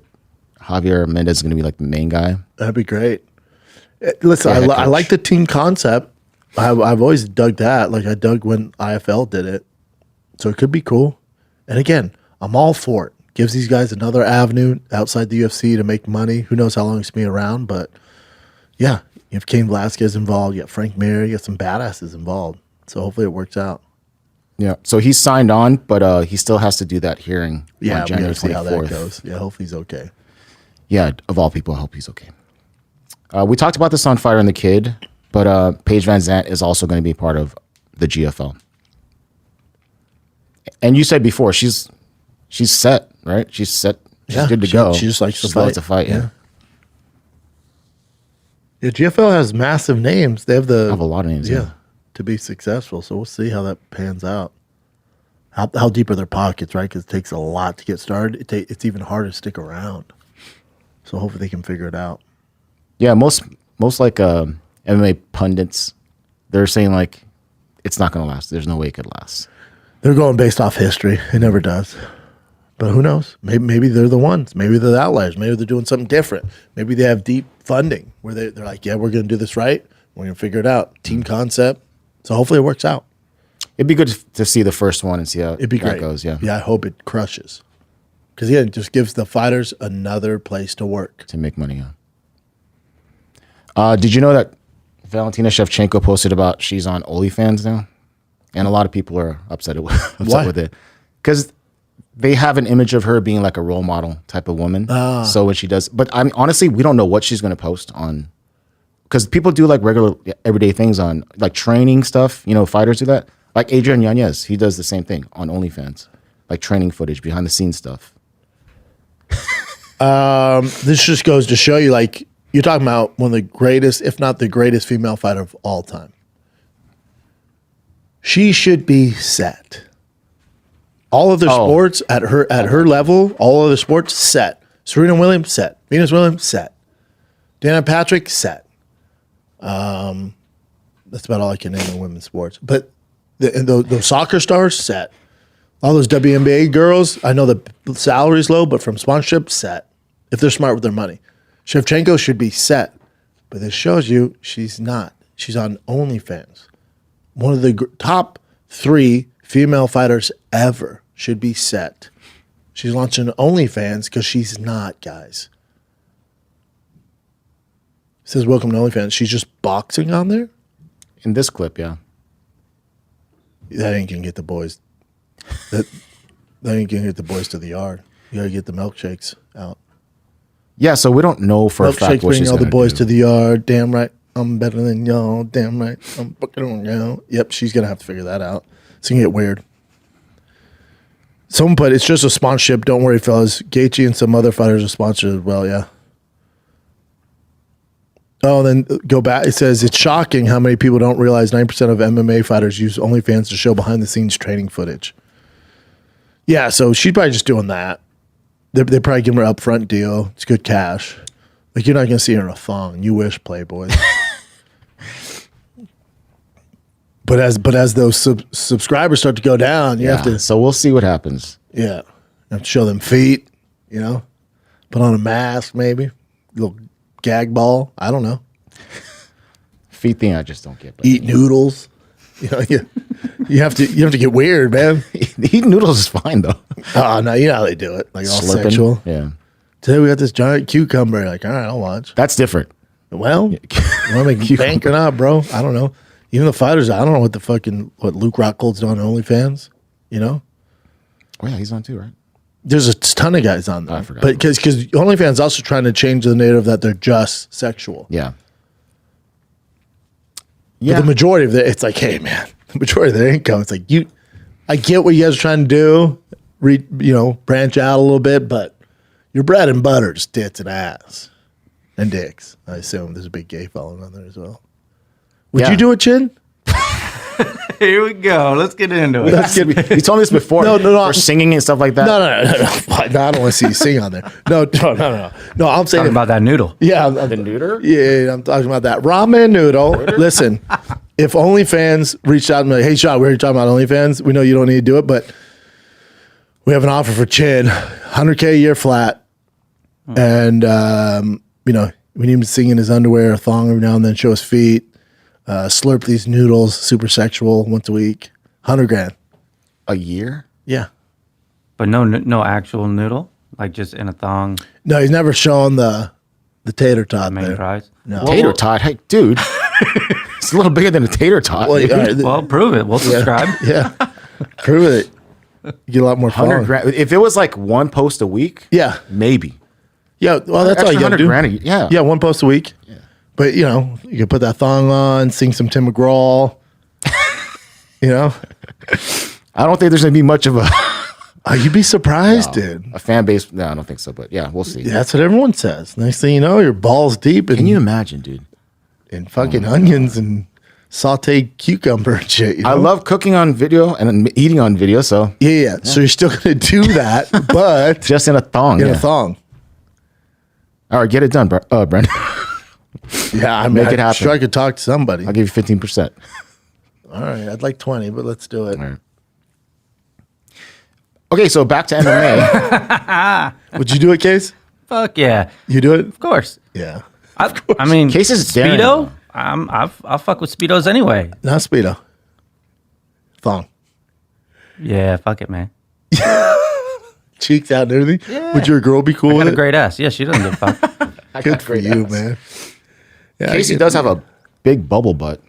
Javier Mendez is going to be like the main guy. That'd be great. Listen, Yeah, I like the team concept. I've always dug that. Like I dug when IFL did it, so it could be cool. And again, I'm all for it. Gives these guys another avenue outside the UFC to make money. Who knows how long it's been around, but yeah, you have Cain Velasquez involved. You got Frank Mir. You got some badasses involved. So hopefully it works out. Yeah. So he's signed on, but he still has to do that hearing Yeah, on we January gotta see 24th. how that goes. Yeah, hopefully he's okay. Yeah, of all people, I hope he's okay. We talked about this on Fire and the Kid, but Paige Van Zandt is also going to be part of the GFL. And you said before, she's set, right? She's set. She's good to go. She just likes to She fight. loves to fight, yeah. Yeah, GFL has massive names. They have They have a lot of names, yeah. to be successful. So we'll see how that pans out. How deep are their pockets, right? Because it takes a lot to get started. It's even harder to stick around. So hopefully they can figure it out. Yeah, most like MMA pundits, they're saying like it's not going to last. There's no way it could last. They're going based off history. It never does. But who knows? Maybe they're the ones. Maybe they're the outliers. Maybe they're doing something different. Maybe they have deep funding where they're like, yeah, we're going to do this right. We're going to figure it out. Team concept. So hopefully it works out. It'd be good to see the first one and see how It'd be that great. goes. Yeah, Yeah, I hope it crushes. Because, yeah, it just gives the fighters another place to work. to make money. Yeah. Did you know that Valentina Shevchenko posted about she's on OnlyFans now, and a lot of people are upset Why? with it because they have an image of her being like a role model type of woman. So when she does, but I mean, honestly, we don't know what she's going to post on because people do like regular everyday things on like training stuff. Fighters do that. Like Adrian Yanez, he does the same thing on OnlyFans, like training footage, behind the scenes stuff. This just goes to show you, like, you're talking about one of the greatest, if not the greatest female fighter of all time. She should be set. All of the sports at her level, all of the sports set. Serena Williams set. Venus Williams set. Dana Patrick set. That's about all I can name in women's sports. But those soccer stars set. All those WNBA girls, I know the salary's low, but from sponsorship, set. If they're smart with their money. Shevchenko should be set. But this shows you she's not. She's on OnlyFans. One of the top 3 female fighters ever should be set. She's launching OnlyFans because she's not, guys. It says, welcome to OnlyFans. She's just boxing on there? In this clip, yeah. That ain't gonna get the boys. That ain't gonna get the boys to the yard. You gotta get the milkshakes out. Yeah, so we don't know for a fact Milkshakes what bring she's all the gonna boys do. to the yard. Damn right. I'm better than y'all. Damn right. I'm fucking on y'all. Yep, she's gonna have to figure that out. It's gonna get weird. Someone put, it's just a sponsorship. Don't worry, fellas. Gaethje and some other fighters are sponsored as well. Yeah. Oh, then go back. It says it's shocking how many people don't realize 9% of MMA fighters use OnlyFans to show behind the scenes training footage. Yeah, so she's probably just doing that. They probably give her an upfront deal. It's good cash. Like, you're not going to see her in a thong. You wish, Playboy. But as those subscribers start to go down, you have to, So we'll see what happens. you have to show them feet, put on a mask maybe, little gag ball. I don't know. Feet thing, I just don't get. But Eat noodles. You have to get weird, man. eating noodles is fine though. Oh no, you know how they do it, like all Slurping. sexual. Yeah, Today we got this giant cucumber. Like, all right, I'll watch. that's different. Well, you want to make bank or not, bro? I don't know. Even the fighters, I don't know what Luke Rockhold's doing on OnlyFans. You know, Oh yeah, he's on too, right? there's a ton of guys on there. I forgot. But because OnlyFans also trying to change the narrative that they're just sexual. Yeah. But the majority of it's like, hey man, the majority of their income, it's like I get what you guys are trying to do, branch out a little bit, but your bread and butter is tits and ass and dicks. I assume there's a big gay following on there as well. Would you do it, Chin? Here we go. Let's get into it. You told me this before. No. For singing and stuff like that. No. I don't want to see you sing on there. No. I'm saying Talking about that noodle. Yeah, The neuter? Yeah, I'm talking about that ramen noodle. Listen, if OnlyFans reached out and be like, hey, Schaub, we heard you talking about OnlyFans. We know you don't need to do it, but we have an offer for Chin, $100K a year flat, and we need him to sing in his underwear, a thong every now and then, show his feet, slurp these noodles, super sexual once a week, $100,000 A year? Yeah. But no actual noodle, like just in a thong, No, he's never shown the tater tot main there. prize. No. Tater tot? Hey, dude. It's a little bigger than a tater tot. Well, dude. all right, Well, prove it. We'll subscribe. yeah, prove it. You get a lot more fun. $100,000. If it was like one post a week, Yeah. maybe. Yeah, well, that's all you got to do. $100,000. Yeah. Yeah, one post a week. Yeah. But, you can put that thong on, sing some Tim McGraw. I don't think there's going to be much of a You'd be surprised, dude. a fan base. No, I don't think so. But yeah, we'll see. Yeah, that's what everyone says. Next thing you know, your balls deep Can you imagine, dude? in fucking onions and sauteed cucumber and shit. You know? I love cooking on video and eating on video. So Yeah. So you're still going to do that, but just in a thong. in yeah. a thong. All right, get it done, Brent. Yeah, I mean, Make it happen. Sure, I could talk to somebody. I'll give you 15%. All right, I'd like 20, but let's do it. All right. Okay, so back to MMA. Would you do it, Case? Fuck yeah. You do it? Of course. Yeah. I mean, Case is daring, Speedo. I'll fuck with Speedos anyway. Not Speedo. Thong. Yeah, fuck it, man. Cheeks out and everything. Yeah. Would your girl be cool I with got a it? great ass. Yeah, she doesn't give a fuck. Good for you, man. Yeah, I Casey get- does have a big bubble butt.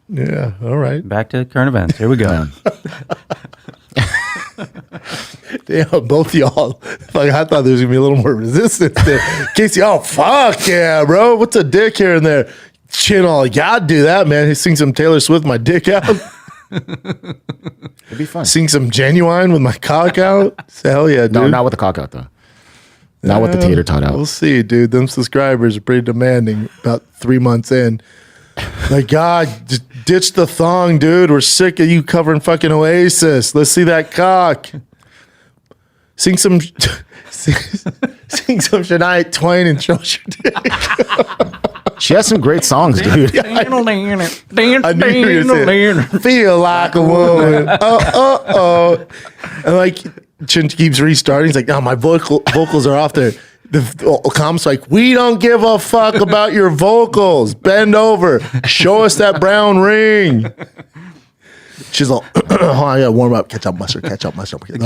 Yeah, all right. Back to current events. Here we go. Damn, both y'all. Like, I thought there was gonna be a little more resistance there. Casey, oh fuck yeah, bro. What's a dick here and there? Chin all, yeah, I'd do that, man. He sing some Taylor Swift, my dick out. It'd be fun. Sing some Genuine with my cock out. Hell yeah, dude. No, not with the cock out though. Not with the tater tot out. We'll see, dude. Them subscribers are pretty demanding about 3 months in. Like, God, just ditch the thong, dude. We're sick of you covering fucking Oasis. Let's see that cock. Sing some Shania Twain and show us your dick. She has some great songs, dude. I knew you were gonna say it. Feel like a woman. Oh. And like, Chin keeps restarting. He's like, no, my vocals are off there. The com's like, we don't give a fuck about your vocals. Bend over. Show us that brown ring. She's like, hold on, I gotta warm up. Ketchup, mustard. Like,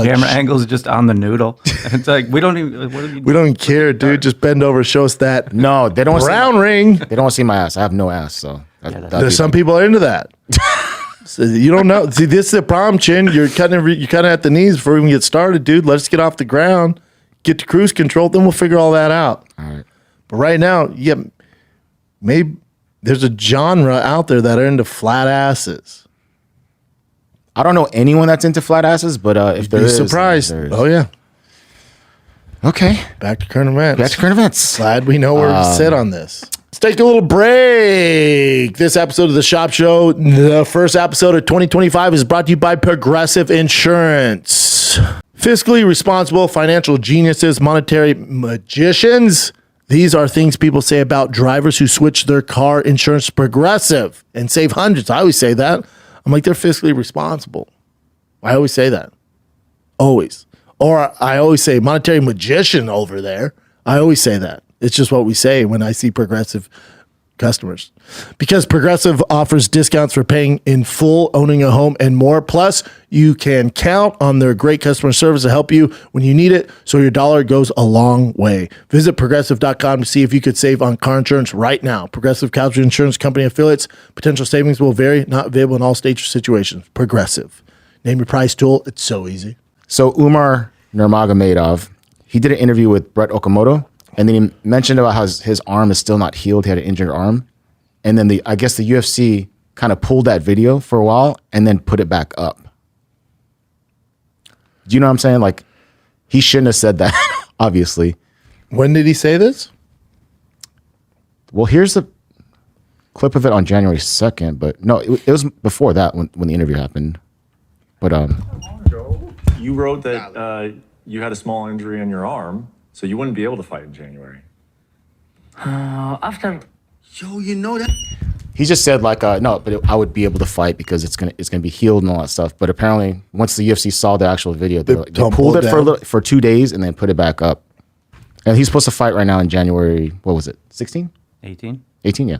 Camera angle's just on the noodle. It's like we don't even. What are you we don't even care, dude. Just bend over. Show us that No, they don't want to brown ring. They don't want to see my ass. I have no ass, so There's some people are into that. So you don't know. See, this is the problem, Chin. You're cutting at the knees before we even get started, dude. Let's get off the ground, get to cruise control, then we'll figure all that out. All right. But right now, yeah, maybe there's a genre out there that are into flat asses. I don't know anyone that's into flat asses, but if there Be is, surprised. there is. Oh yeah. Okay. Back to current events. Back to current events. Glad we know where to sit on this. Let's take a little break. This episode of the Shop Show, the first episode of 2025, is brought to you by Progressive Insurance. Fiscally responsible financial geniuses, monetary magicians. These are things people say about drivers who switch their car insurance to Progressive and save hundreds. I always say that. I'm like, they're fiscally responsible. I always say that. Always. Or I always say monetary magician over there. I always say that. It's just what we say when I see Progressive customers. Because Progressive offers discounts for paying in full, owning a home, and more. Plus, you can count on their great customer service to help you when you need it, so your dollar goes a long way. Visit Progressive.com to see if you could save on car insurance right now. Progressive Casualty Insurance Company affiliates. Potential savings will vary, not available in all states or situations. Progressive. Name your price tool. It's so easy. So Umar Nurmagomedov, he did an interview with Brett Okamoto, and then he mentioned about how his arm is still not healed. He had an injured arm. And then I guess the UFC kind of pulled that video for a while and then put it back up. Do you know what I'm saying? Like, he shouldn't have said that, obviously. When did he say this? Well, here's the clip of it on January 2nd, but no, it was before that when the interview happened. But you wrote that you had a small injury on your arm, so you wouldn't be able to fight in January. After Yo, you know that? he just said like, no, but I would be able to fight because it's gonna be healed and all that stuff. But apparently, once the UFC saw the actual video, they pulled it for 2 days and then put it back up. And he's supposed to fight right now in January. What was it? 16? 18. 18, yeah.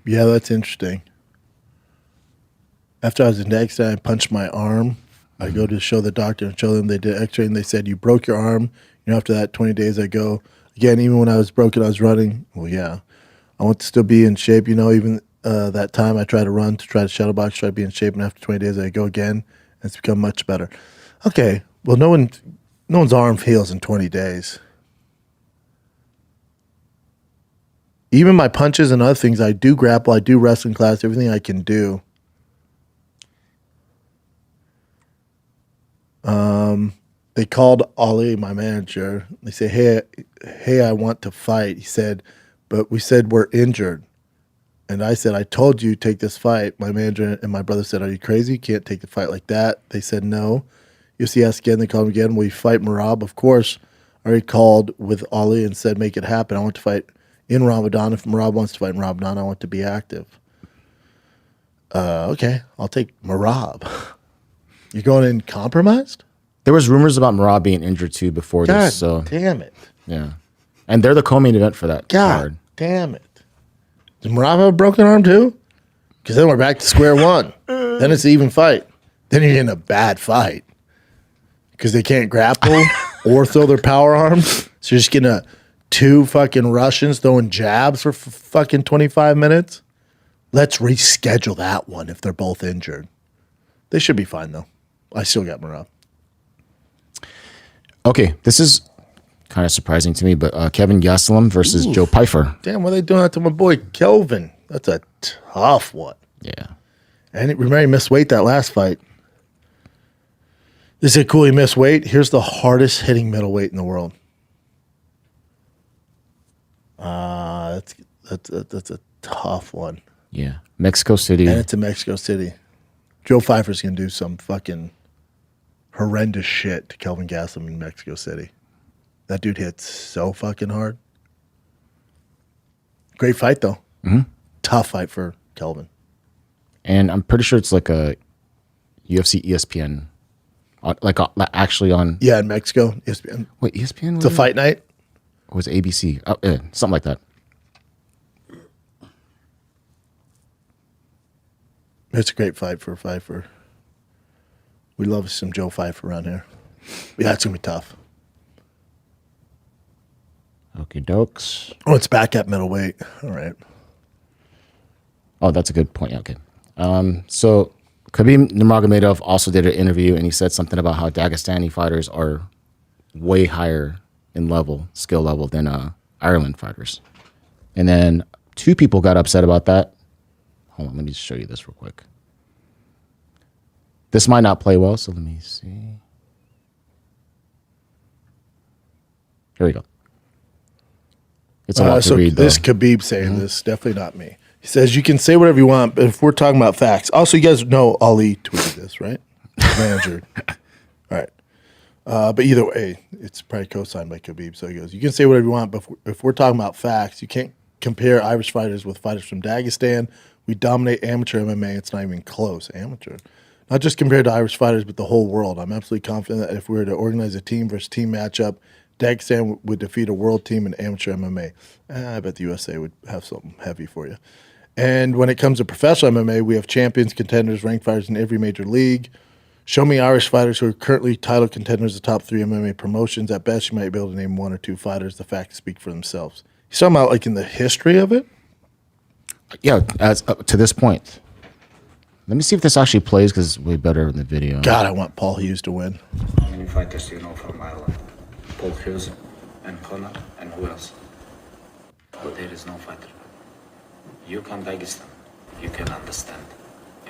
Yeah, that's interesting. After I was in Dagestan, I punched my arm. I go to show the doctor and show them they did x-ray and they said, you broke your arm. After that 20 days, I go, again, even when I was broken, I was running. Well, yeah, I want to still be in shape. Even that time I tried to run, to try to shuttle box, try to be in shape. And after 20 days, I go again and it's become much better. Okay, well, no one's arm heals in 20 days. Even my punches and other things, I do grapple, I do wrestling class, everything I can do. They called Ali, my manager. They say, hey, I want to fight. He said, but we said we're injured. And I said, I told you take this fight. My manager and my brother said, are you crazy? You can't take the fight like that. They said no. UFC asked again. They called him again. Will you fight Merab? Of course. I already called with Ali and said, make it happen. I want to fight in Ramadan. If Merab wants to fight in Ramadan, I want to be active. Okay, I'll take Merab. You're going in compromised? There was rumors about Merab being injured too before God this. So damn it. yeah, and they're the co-main event for that God card. damn it. Does Merab have a broken arm too? Because then we're back to square one. Then it's an even fight. Then you're in a bad fight. Because they can't grapple or throw their power arms. So you're just getting two fucking Russians throwing jabs for fucking 25 minutes. Let's reschedule that one if they're both injured. They should be fine though. I still got Merab. Okay, this is kind of surprising to me, but Kevin Gastelum versus Joe Pyfer. Damn, what are they doing that to my boy Kelvin? That's a tough one. Yeah. And remember, he missed weight that last fight. Is it cool he missed weight? Here's the hardest hitting middleweight in the world. That's a tough one. Yeah. Mexico City. And it's in Mexico City. Joe Pfeiffer's going to do some fucking horrendous shit to Kelvin Gastelum in Mexico City. That dude hits so fucking hard. Great fight, though. Mm-hmm. Tough fight for Kelvin. And I'm pretty sure it's like a UFC ESPN. Actually on... Yeah, in Mexico. ESPN. Wait, ESPN? It's a fight night? Or was it ABC? Something like that. It's a great fight for Pfeiffer. We love some Joe Pfeiffer around here. Yeah, it's going to be tough. Okie dokes. Oh, it's back at middleweight. All right. Oh, that's a good point. Yeah, okay. So Khabib Nurmagomedov also did an interview, and he said something about how Dagestani fighters are way higher in skill level than Ireland fighters. And then two people got upset about that. Hold on, let me just show you this real quick. This might not play well, so let me see. Here we go. It's a lot to read, though. This Khabib saying this, definitely not me. He says, you can say whatever you want, but if we're talking about facts. Also, you guys know Ali tweeted this, right? Manager. All right. But either way, it's probably co-signed by Khabib. So he goes, you can say whatever you want, but if we're talking about facts, you can't compare Irish fighters with fighters from Dagestan. We dominate amateur MMA. It's not even close. Amateur. Not just compared to Irish fighters, but the whole world. I'm absolutely confident that if we were to organize a team versus team matchup, Dagestan would defeat a world team in amateur MMA. I bet the USA would have something heavy for you. And when it comes to professional MMA, we have champions, contenders, ranked fighters in every major league. Show me Irish fighters who are currently title contenders of the top 3 MMA promotions. At best, you might be able to name 1 or 2 fighters. The facts speak for themselves. He's talking about like in the history of it? Yeah, as up to this point. Let me see if this actually plays because it's way better in the video. God, I want Paul Hughes to win. How many fighters do you know from Ireland? Paul Hughes and Conor and who else? But there is no fighter. You come Dagestan, you can understand.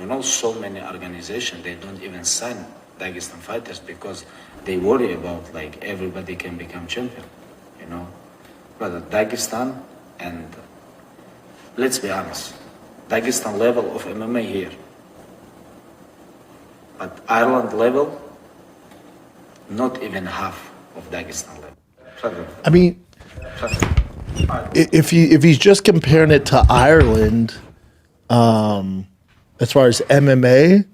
You know, so many organizations, they don't even sign Dagestan fighters because they worry about like everybody can become champion, you know. But Dagestan and let's be honest, Dagestan level of MMA here. But Ireland level, not even half of Dagestan level. I mean, if he's just comparing it to Ireland, as far as MMA,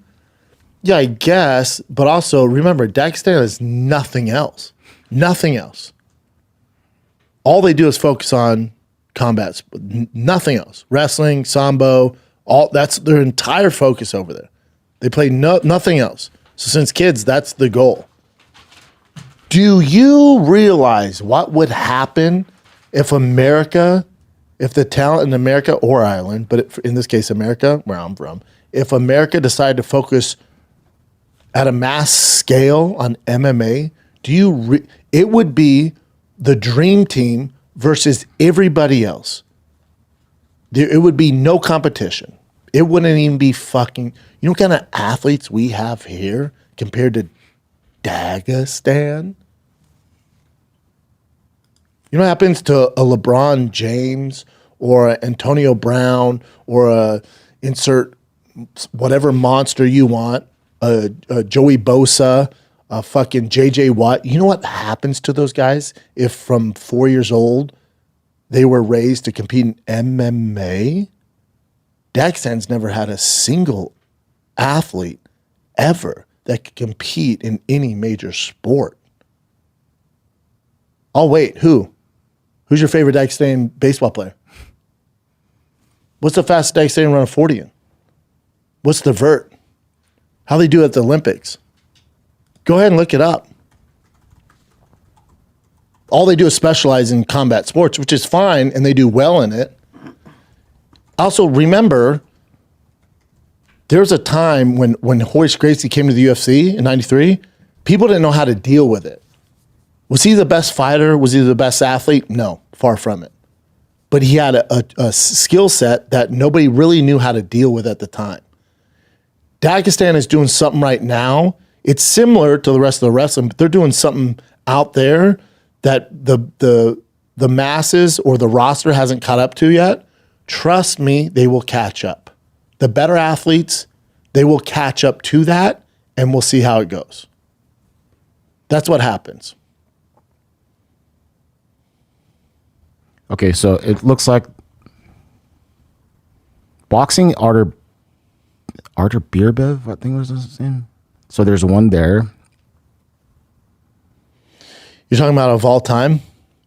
yeah, I guess. But also remember, Dagestan is nothing else. Nothing else. All they do is focus on combat, nothing else. Wrestling, sambo, all that's their entire focus over there. They play nothing else. So since kids, that's the goal. Do you realize what would happen if America, if the talent in America or Ireland, but in this case, America, where I'm from, if America decided to focus at a mass scale on MMA, it would be the dream team versus everybody else. It would be no competition. It wouldn't even be fucking, you know what kind of athletes we have here compared to Dagestan? You know what happens to a LeBron James or a Antonio Brown or a insert whatever monster you want, a Joey Bosa, a fucking JJ Watt. You know what happens to those guys if from 4 years old they were raised to compete in MMA? Dagestan's never had a single athlete ever that could compete in any major sport. Oh, wait, who? Who's your favorite Dagestan baseball player? What's the fastest Dagestan run a 40 in? What's the vert? How they do it at the Olympics? Go ahead and look it up. All they do is specialize in combat sports, which is fine, and they do well in it. Also, remember, there was a time when Horace Gracie came to the UFC in 93, people didn't know how to deal with it. Was he the best fighter? Was he the best athlete? No, far from it. But he had a skill set that nobody really knew how to deal with at the time. Dagestan is doing something right now. It's similar to the rest of the wrestling, but they're doing something out there that the masses or the roster hasn't caught up to yet. Trust me, they will catch up. The better athletes, they will catch up to that, and we'll see how it goes. That's what happens. Okay, so it looks like boxing Artur Beerbev, I think was his name. So there's one there. You're talking about of all time?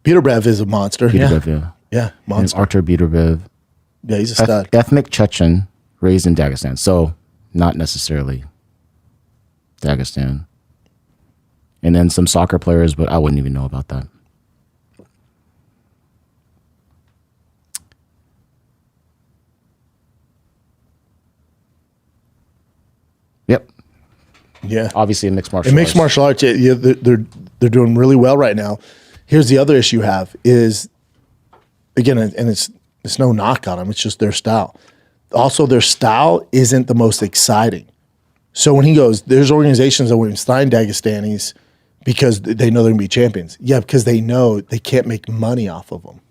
Beerbev is a monster. Beerbev, yeah. Yeah, monster. Artur Beerbev. Yeah, he's a stud. Ethnic Chechen, raised in Dagestan. So not necessarily Dagestan. And then some soccer players, but I wouldn't even know about that. Yep. Yeah. Obviously, in mixed martial arts. In mixed martial arts, yeah, they're doing really well right now. Here's the other issue you have is, again, and it's no knock on them. It's just their style. Also, their style isn't the most exciting. So when he goes, there's organizations that will sign Dagestanis because they know they're going to be champions. Yeah, because they know they can't make money off of them.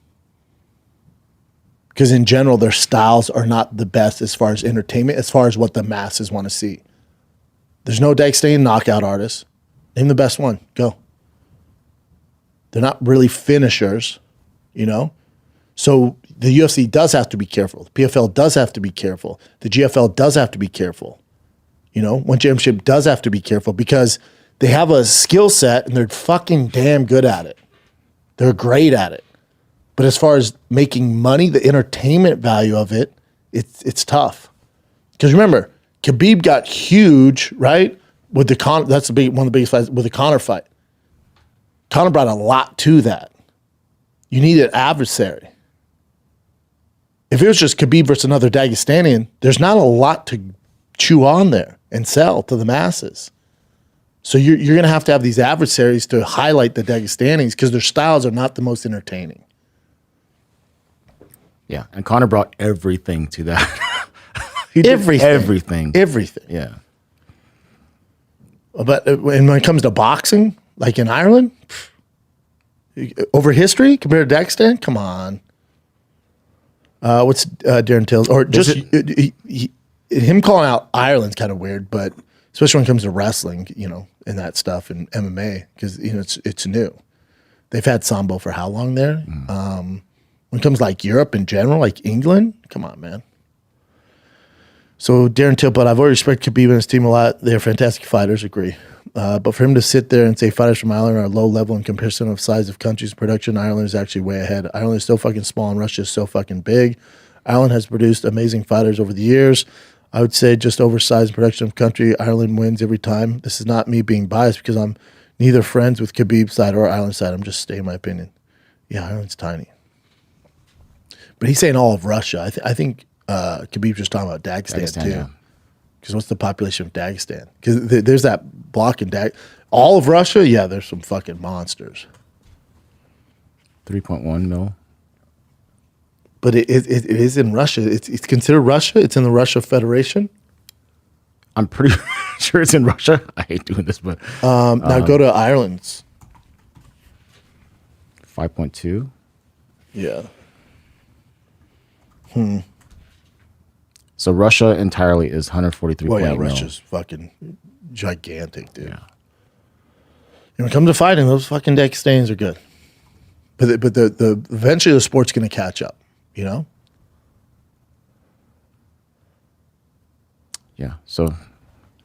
Because in general, their styles are not the best as far as entertainment, as far as what the masses want to see. There's no Dagestani knockout artists. Name the best one. Go. They're not really finishers, you know? So the UFC does have to be careful. The PFL does have to be careful. The GFL does have to be careful. You know, One Championship does have to be careful because they have a skill set and they're fucking damn good at it. They're great at it. But as far as making money, the entertainment value of it, it's tough. Because remember, Khabib got huge, right? With the one of the biggest fights with the Conor fight. Conor brought a lot to that. You need an adversary. If it was just Khabib versus another Dagestanian, there's not a lot to chew on there and sell to the masses. So you're going to have these adversaries to highlight the Dagestanis because their styles are not the most entertaining. Yeah, and Conor brought everything to that. Everything. Yeah. But when it comes to boxing, like in Ireland, over history compared to Dagestan, come on. What's Darren Till's? Or just him calling out Ireland's kind of weird, but especially when it comes to wrestling, and that stuff and MMA, because it's new. They've had Sambo for how long there? When it comes to like Europe in general, like England, come on, man. So Darren Till, but I've always respected Khabib and his team a lot. They're fantastic fighters, agree. But for him to sit there and say fighters from Ireland are low level in comparison of size of countries' production, Ireland is actually way ahead. Ireland is so fucking small and Russia is so fucking big. Ireland has produced amazing fighters over the years. I would say just oversized production of country, Ireland wins every time. This is not me being biased because I'm neither friends with Khabib's side or Ireland's side. I'm just stating my opinion. Yeah, Ireland's tiny. But he's saying all of Russia. I think Khabib's just talking about Dagestan too. Yeah. Because what's the population of Dagestan? Because there's that block in all of Russia. Yeah, there's some fucking monsters. 3.1 mil. But it is in Russia. It's considered Russia. It's in the Russia Federation. I'm pretty sure it's in Russia. I hate doing this, but now go to Ireland's. 5.2. Yeah. So Russia entirely is 143. Well, yeah, Russia's fucking gigantic, dude. Yeah. When it comes to fighting, those fucking Dagestans are good. But eventually the sport's going to catch up, Yeah. So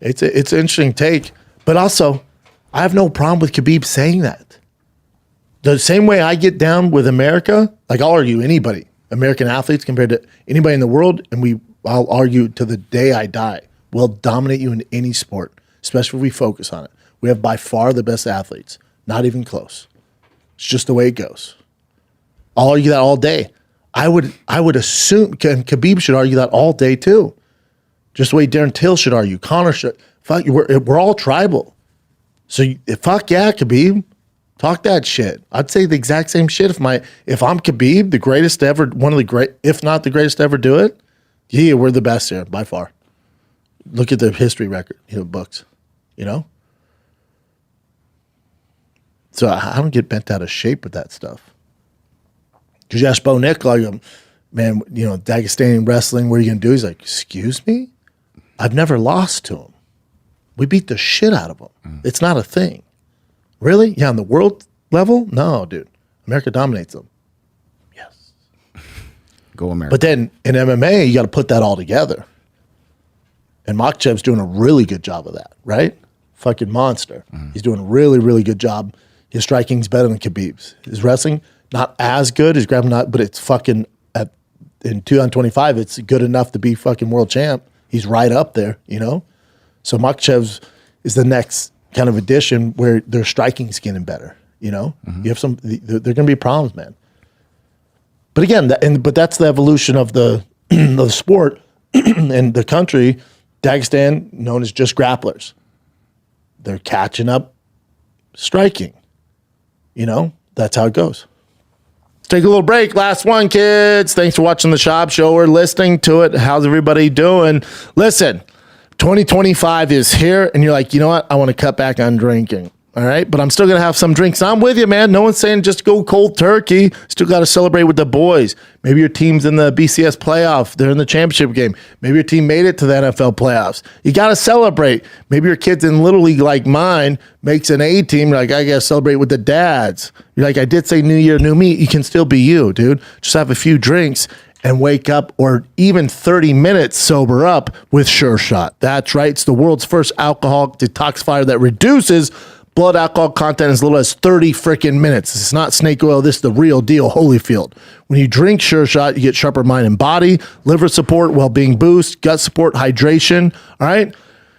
it's an interesting take, but also I have no problem with Khabib saying that. The same way I get down with America, like I'll argue anybody, American athletes compared to anybody in the world, and I'll argue to the day I die. We'll dominate you in any sport, especially if we focus on it. We have by far the best athletes, not even close. It's just the way it goes. I'll argue that all day. I would assume Khabib should argue that all day too. Just the way Darren Till should argue. Conor should. Fuck, we're all tribal. So fuck yeah, Khabib. Talk that shit. I'd say the exact same shit if I'm Khabib, the greatest to ever, one of the great, if not the greatest to ever do it. Yeah, we're the best here by far. Look at the history record, books, So I don't get bent out of shape with that stuff. Because you ask Bo Nick, like, man, Dagestani wrestling, what are you going to do? He's like, excuse me? I've never lost to him. We beat the shit out of him. It's not a thing. Really? Yeah, on the world level? No, dude. America dominates them. Yes. Go America. But then in MMA, you got to put that all together. And Makhachev's doing a really good job of that, right? Fucking monster. He's doing a really, really good job. His striking's better than Khabib's. His wrestling, not as good. His grabbing, not, but it's fucking in 225, it's good enough to be fucking world champ. He's right up there, So Makhachev's is the next kind of addition where their striking's getting better. You have there are going to be problems, man. But again, but that's the evolution of the the sport and the country. Dagestan, known as just grapplers, they're catching up, striking. That's how it goes. Let's take a little break. Last one, kids. Thanks for watching the Schaub Show or listening to it. How's everybody doing? Listen. 2025 is here, and you're like, you know what? I want to cut back on drinking. All right, but I'm still going to have some drinks. I'm with you, man. No one's saying just go cold turkey. Still got to celebrate with the boys. Maybe your team's in the BCS playoff. They're in the championship game. Maybe your team made it to the NFL playoffs. You got to celebrate. Maybe your kid's in Little League like mine, makes an A team. You're like, I got to celebrate with the dads. You're like, I did say new year, new me. You can still be you, dude. Just have a few drinks and wake up, or even 30 minutes sober up with Sure Shot. That's right. It's the world's first alcohol detoxifier that reduces blood alcohol content as little as 30 freaking minutes. It's not snake oil. This is the real deal, Holyfield. When you drink Sure Shot, you get sharper mind and body, liver support, well-being boost, gut support, hydration. All right.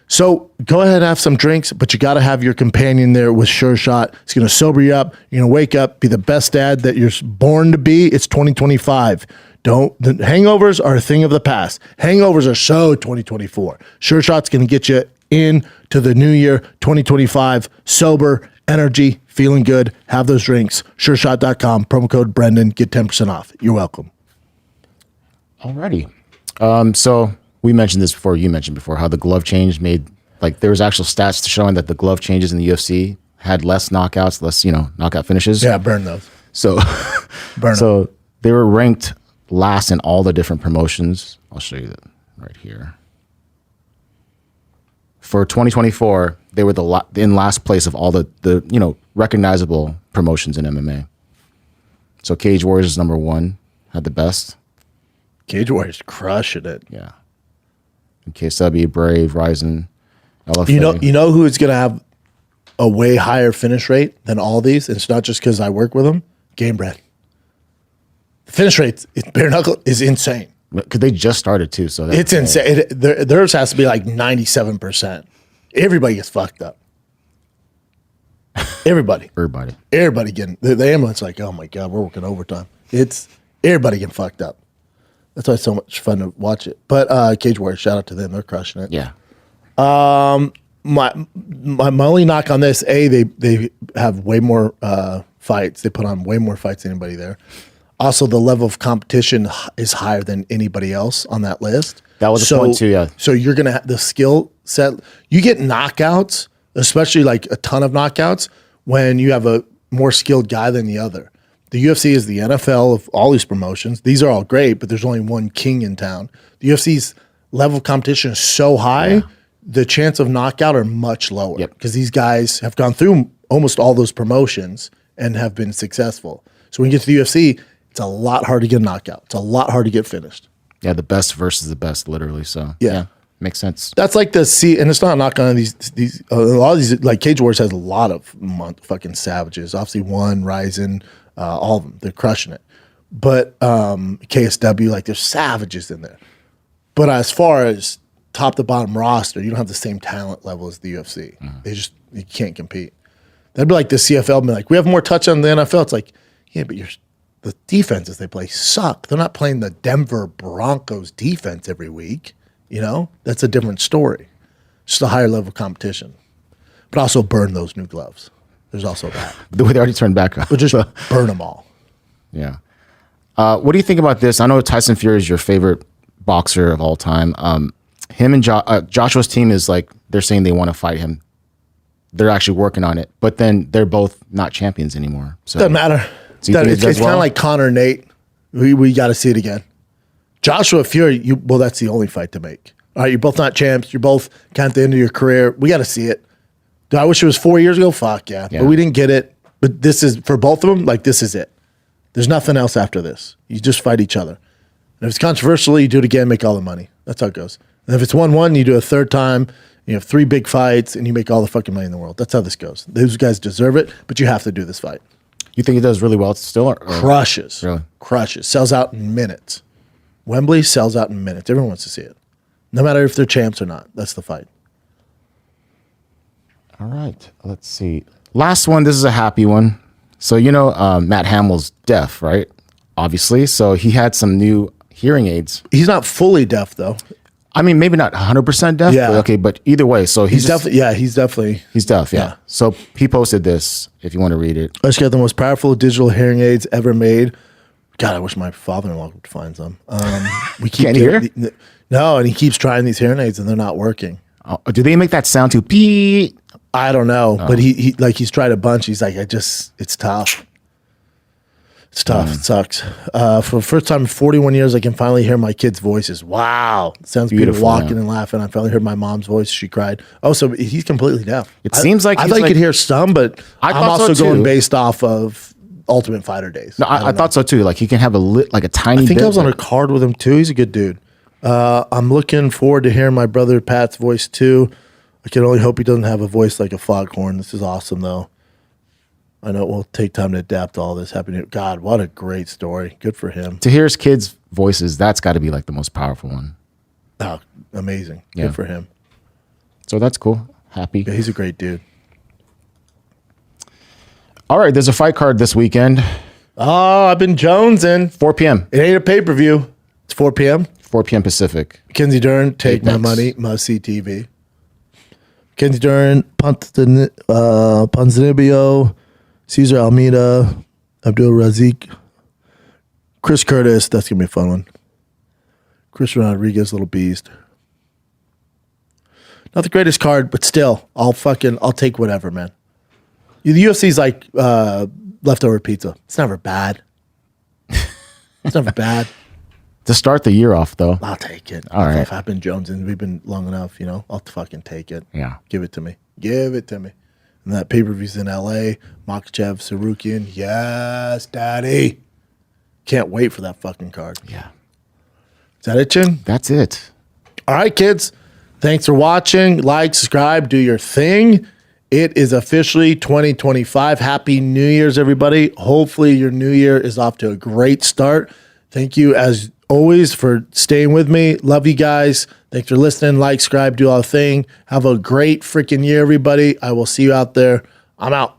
So go ahead and have some drinks, but you got to have your companion there with Sure Shot. It's going to sober you up. You're going to wake up, be the best dad that you're born to be. It's 2025. The hangovers are a thing of the past. Hangovers are so 2024. Sure Shot's going to get you into the new year, 2025, sober, energy, feeling good. Have those drinks. SureShot.com, promo code Brendan, get 10% off. You're welcome. Alrighty. So we mentioned this before. You mentioned before how the glove change made, like, there was actual stats showing that the glove changes in the UFC had less knockouts, less, knockout finishes. Yeah, burn those. So, so they were ranked last in all the different promotions. I'll show you that right here. For 2024, they were in last place of all the recognizable promotions in MMA. So Cage Warriors is number 1, had the best. Cage Warriors crushing it. Yeah. And KSW, Brave, Ryzen, LFA. You know who is going to have a way higher finish rate than all these? And it's not just because I work with them. Game Bread. The finish rate, bare knuckle, is insane. Because they just started too, so it's insane. Theirs has to be like 97%. Everybody gets fucked up. Everybody getting the ambulance. Like, oh my god, we're working overtime. It's everybody getting fucked up. That's why it's so much fun to watch it. But Cage Warriors, shout out to them. They're crushing it. Yeah. My only knock on this, they have way more fights. They put on way more fights than anybody there. Also, the level of competition is higher than anybody else on that list. That was a point too, yeah. So you're going to have the skill set. You get knockouts, especially like a ton of knockouts, when you have a more skilled guy than the other. The UFC is the NFL of all these promotions. These are all great, but there's only one king in town. The UFC's level of competition is so high, the chance of knockout are much lower because these guys have gone through almost all those promotions and have been successful. So when you get to the UFC, it's a lot hard to get a knockout. It's a lot hard to get finished. Yeah, the best versus the best, literally. So yeah, makes sense. That's like and it's not a knock on these. A lot of these, like Cage Wars has a lot of fucking savages. Obviously, Ryzen, all of them, they're crushing it. But KSW, like there's savages in there. But as far as top to bottom roster, you don't have the same talent level as the UFC. You can't compete. That'd be like the CFL being like, we have more touch on the NFL. It's like, yeah, but the defenses they play suck. They're not playing the Denver Broncos defense every week. That's a different story. Just a higher level of competition. But also burn those new gloves. There's also that. They already turned back up. But just burn them all. Yeah. What do you think about this? I know Tyson Fury is your favorite boxer of all time. Him and Joshua's team is like, they're saying they want to fight him. They're actually working on it. But then they're both not champions anymore. So doesn't matter. So it's kind of like Conor and Nate. We got to see it again. Joshua Fury, that's the only fight to make. All right, you're both not champs. You're both kind of at the end of your career. We got to see it. Do I wish it was 4 years ago? Fuck yeah. But we didn't get it. But this is, for both of them, like this is it. There's nothing else after this. You just fight each other. And if it's controversial, you do it again, make all the money. That's how it goes. And if it's 1-1, you do a third time. You have 3 big fights, and you make all the fucking money in the world. That's how this goes. Those guys deserve it, but you have to do this fight. You think he does really well still? Or crushes. Really? Crushes. Sells out in minutes. Wembley sells out in minutes. Everyone wants to see it. No matter if they're champs or not. That's the fight. All right. Let's see. Last one. This is a happy one. So, Matt Hamill's deaf, right? Obviously. So he had some new hearing aids. He's not fully deaf, though. I mean, maybe not 100% deaf. Yeah. But okay, but either way. So he's definitely. He's deaf, yeah. So he posted this, if you want to read it. I just got the most powerful digital hearing aids ever made. God, I wish my father-in-law would find some. We keep Can't hear? No, and he keeps trying these hearing aids, and they're not working. Oh, do they make that sound too? Pee? I don't know, but he's tried a bunch. He's like, it's tough. It's tough. It sucks. For the first time in 41 years, I can finally hear my kids' voices. Wow. Sounds beautiful walking and laughing. I finally heard my mom's voice. She cried. Oh, so he's completely deaf. It seems like I thought you could hear some, but I'm also so going based off of Ultimate Fighter days. No, I thought so too. Like he can have a tiny. I think I was on a card with him too. He's a good dude. I'm looking forward to hearing my brother Pat's voice too. I can only hope he doesn't have a voice like a foghorn. This is awesome, though. I know it will take time to adapt to all this. Happy New God, what a great story. Good for him. To hear his kids' voices, that's got to be like the most powerful one. Oh, amazing. Yeah. Good for him. So that's cool. Happy. Yeah, he's a great dude. All right, there's a fight card this weekend, Oh, I've been jonesing. 4 p.m. It ain't a pay-per-view. It's 4 p.m. 4 p.m. Pacific. Mackenzie Dern, take my Apex. money, must-see TV. Mackenzie Dern, Ponzinibbio, Cesar Almeida, Abdul Razik, Chris Curtis. That's going to be a fun one. Chris Rodriguez, little beast. Not the greatest card, but still, I'll take whatever, man. The UFC's like leftover pizza. It's never bad. It's never bad. To start the year off, though. I'll take it. All right. I've been Jones and we've been long enough, I'll fucking take it. Yeah. Give it to me. Give it to me. And that pay-per-view's in LA. Makhachev, Sarukian. Yes, daddy. Can't wait for that fucking card. Yeah. Is that it, Chin? That's it. All right, kids. Thanks for watching. Like, subscribe, do your thing. It is officially 2025. Happy New Year's, everybody. Hopefully your new year is off to a great start. Thank you, as always, for staying with me. Love you guys. Thanks for listening. Like, subscribe, do all the thing. Have a great freaking year, everybody. I will see you out there. I'm out.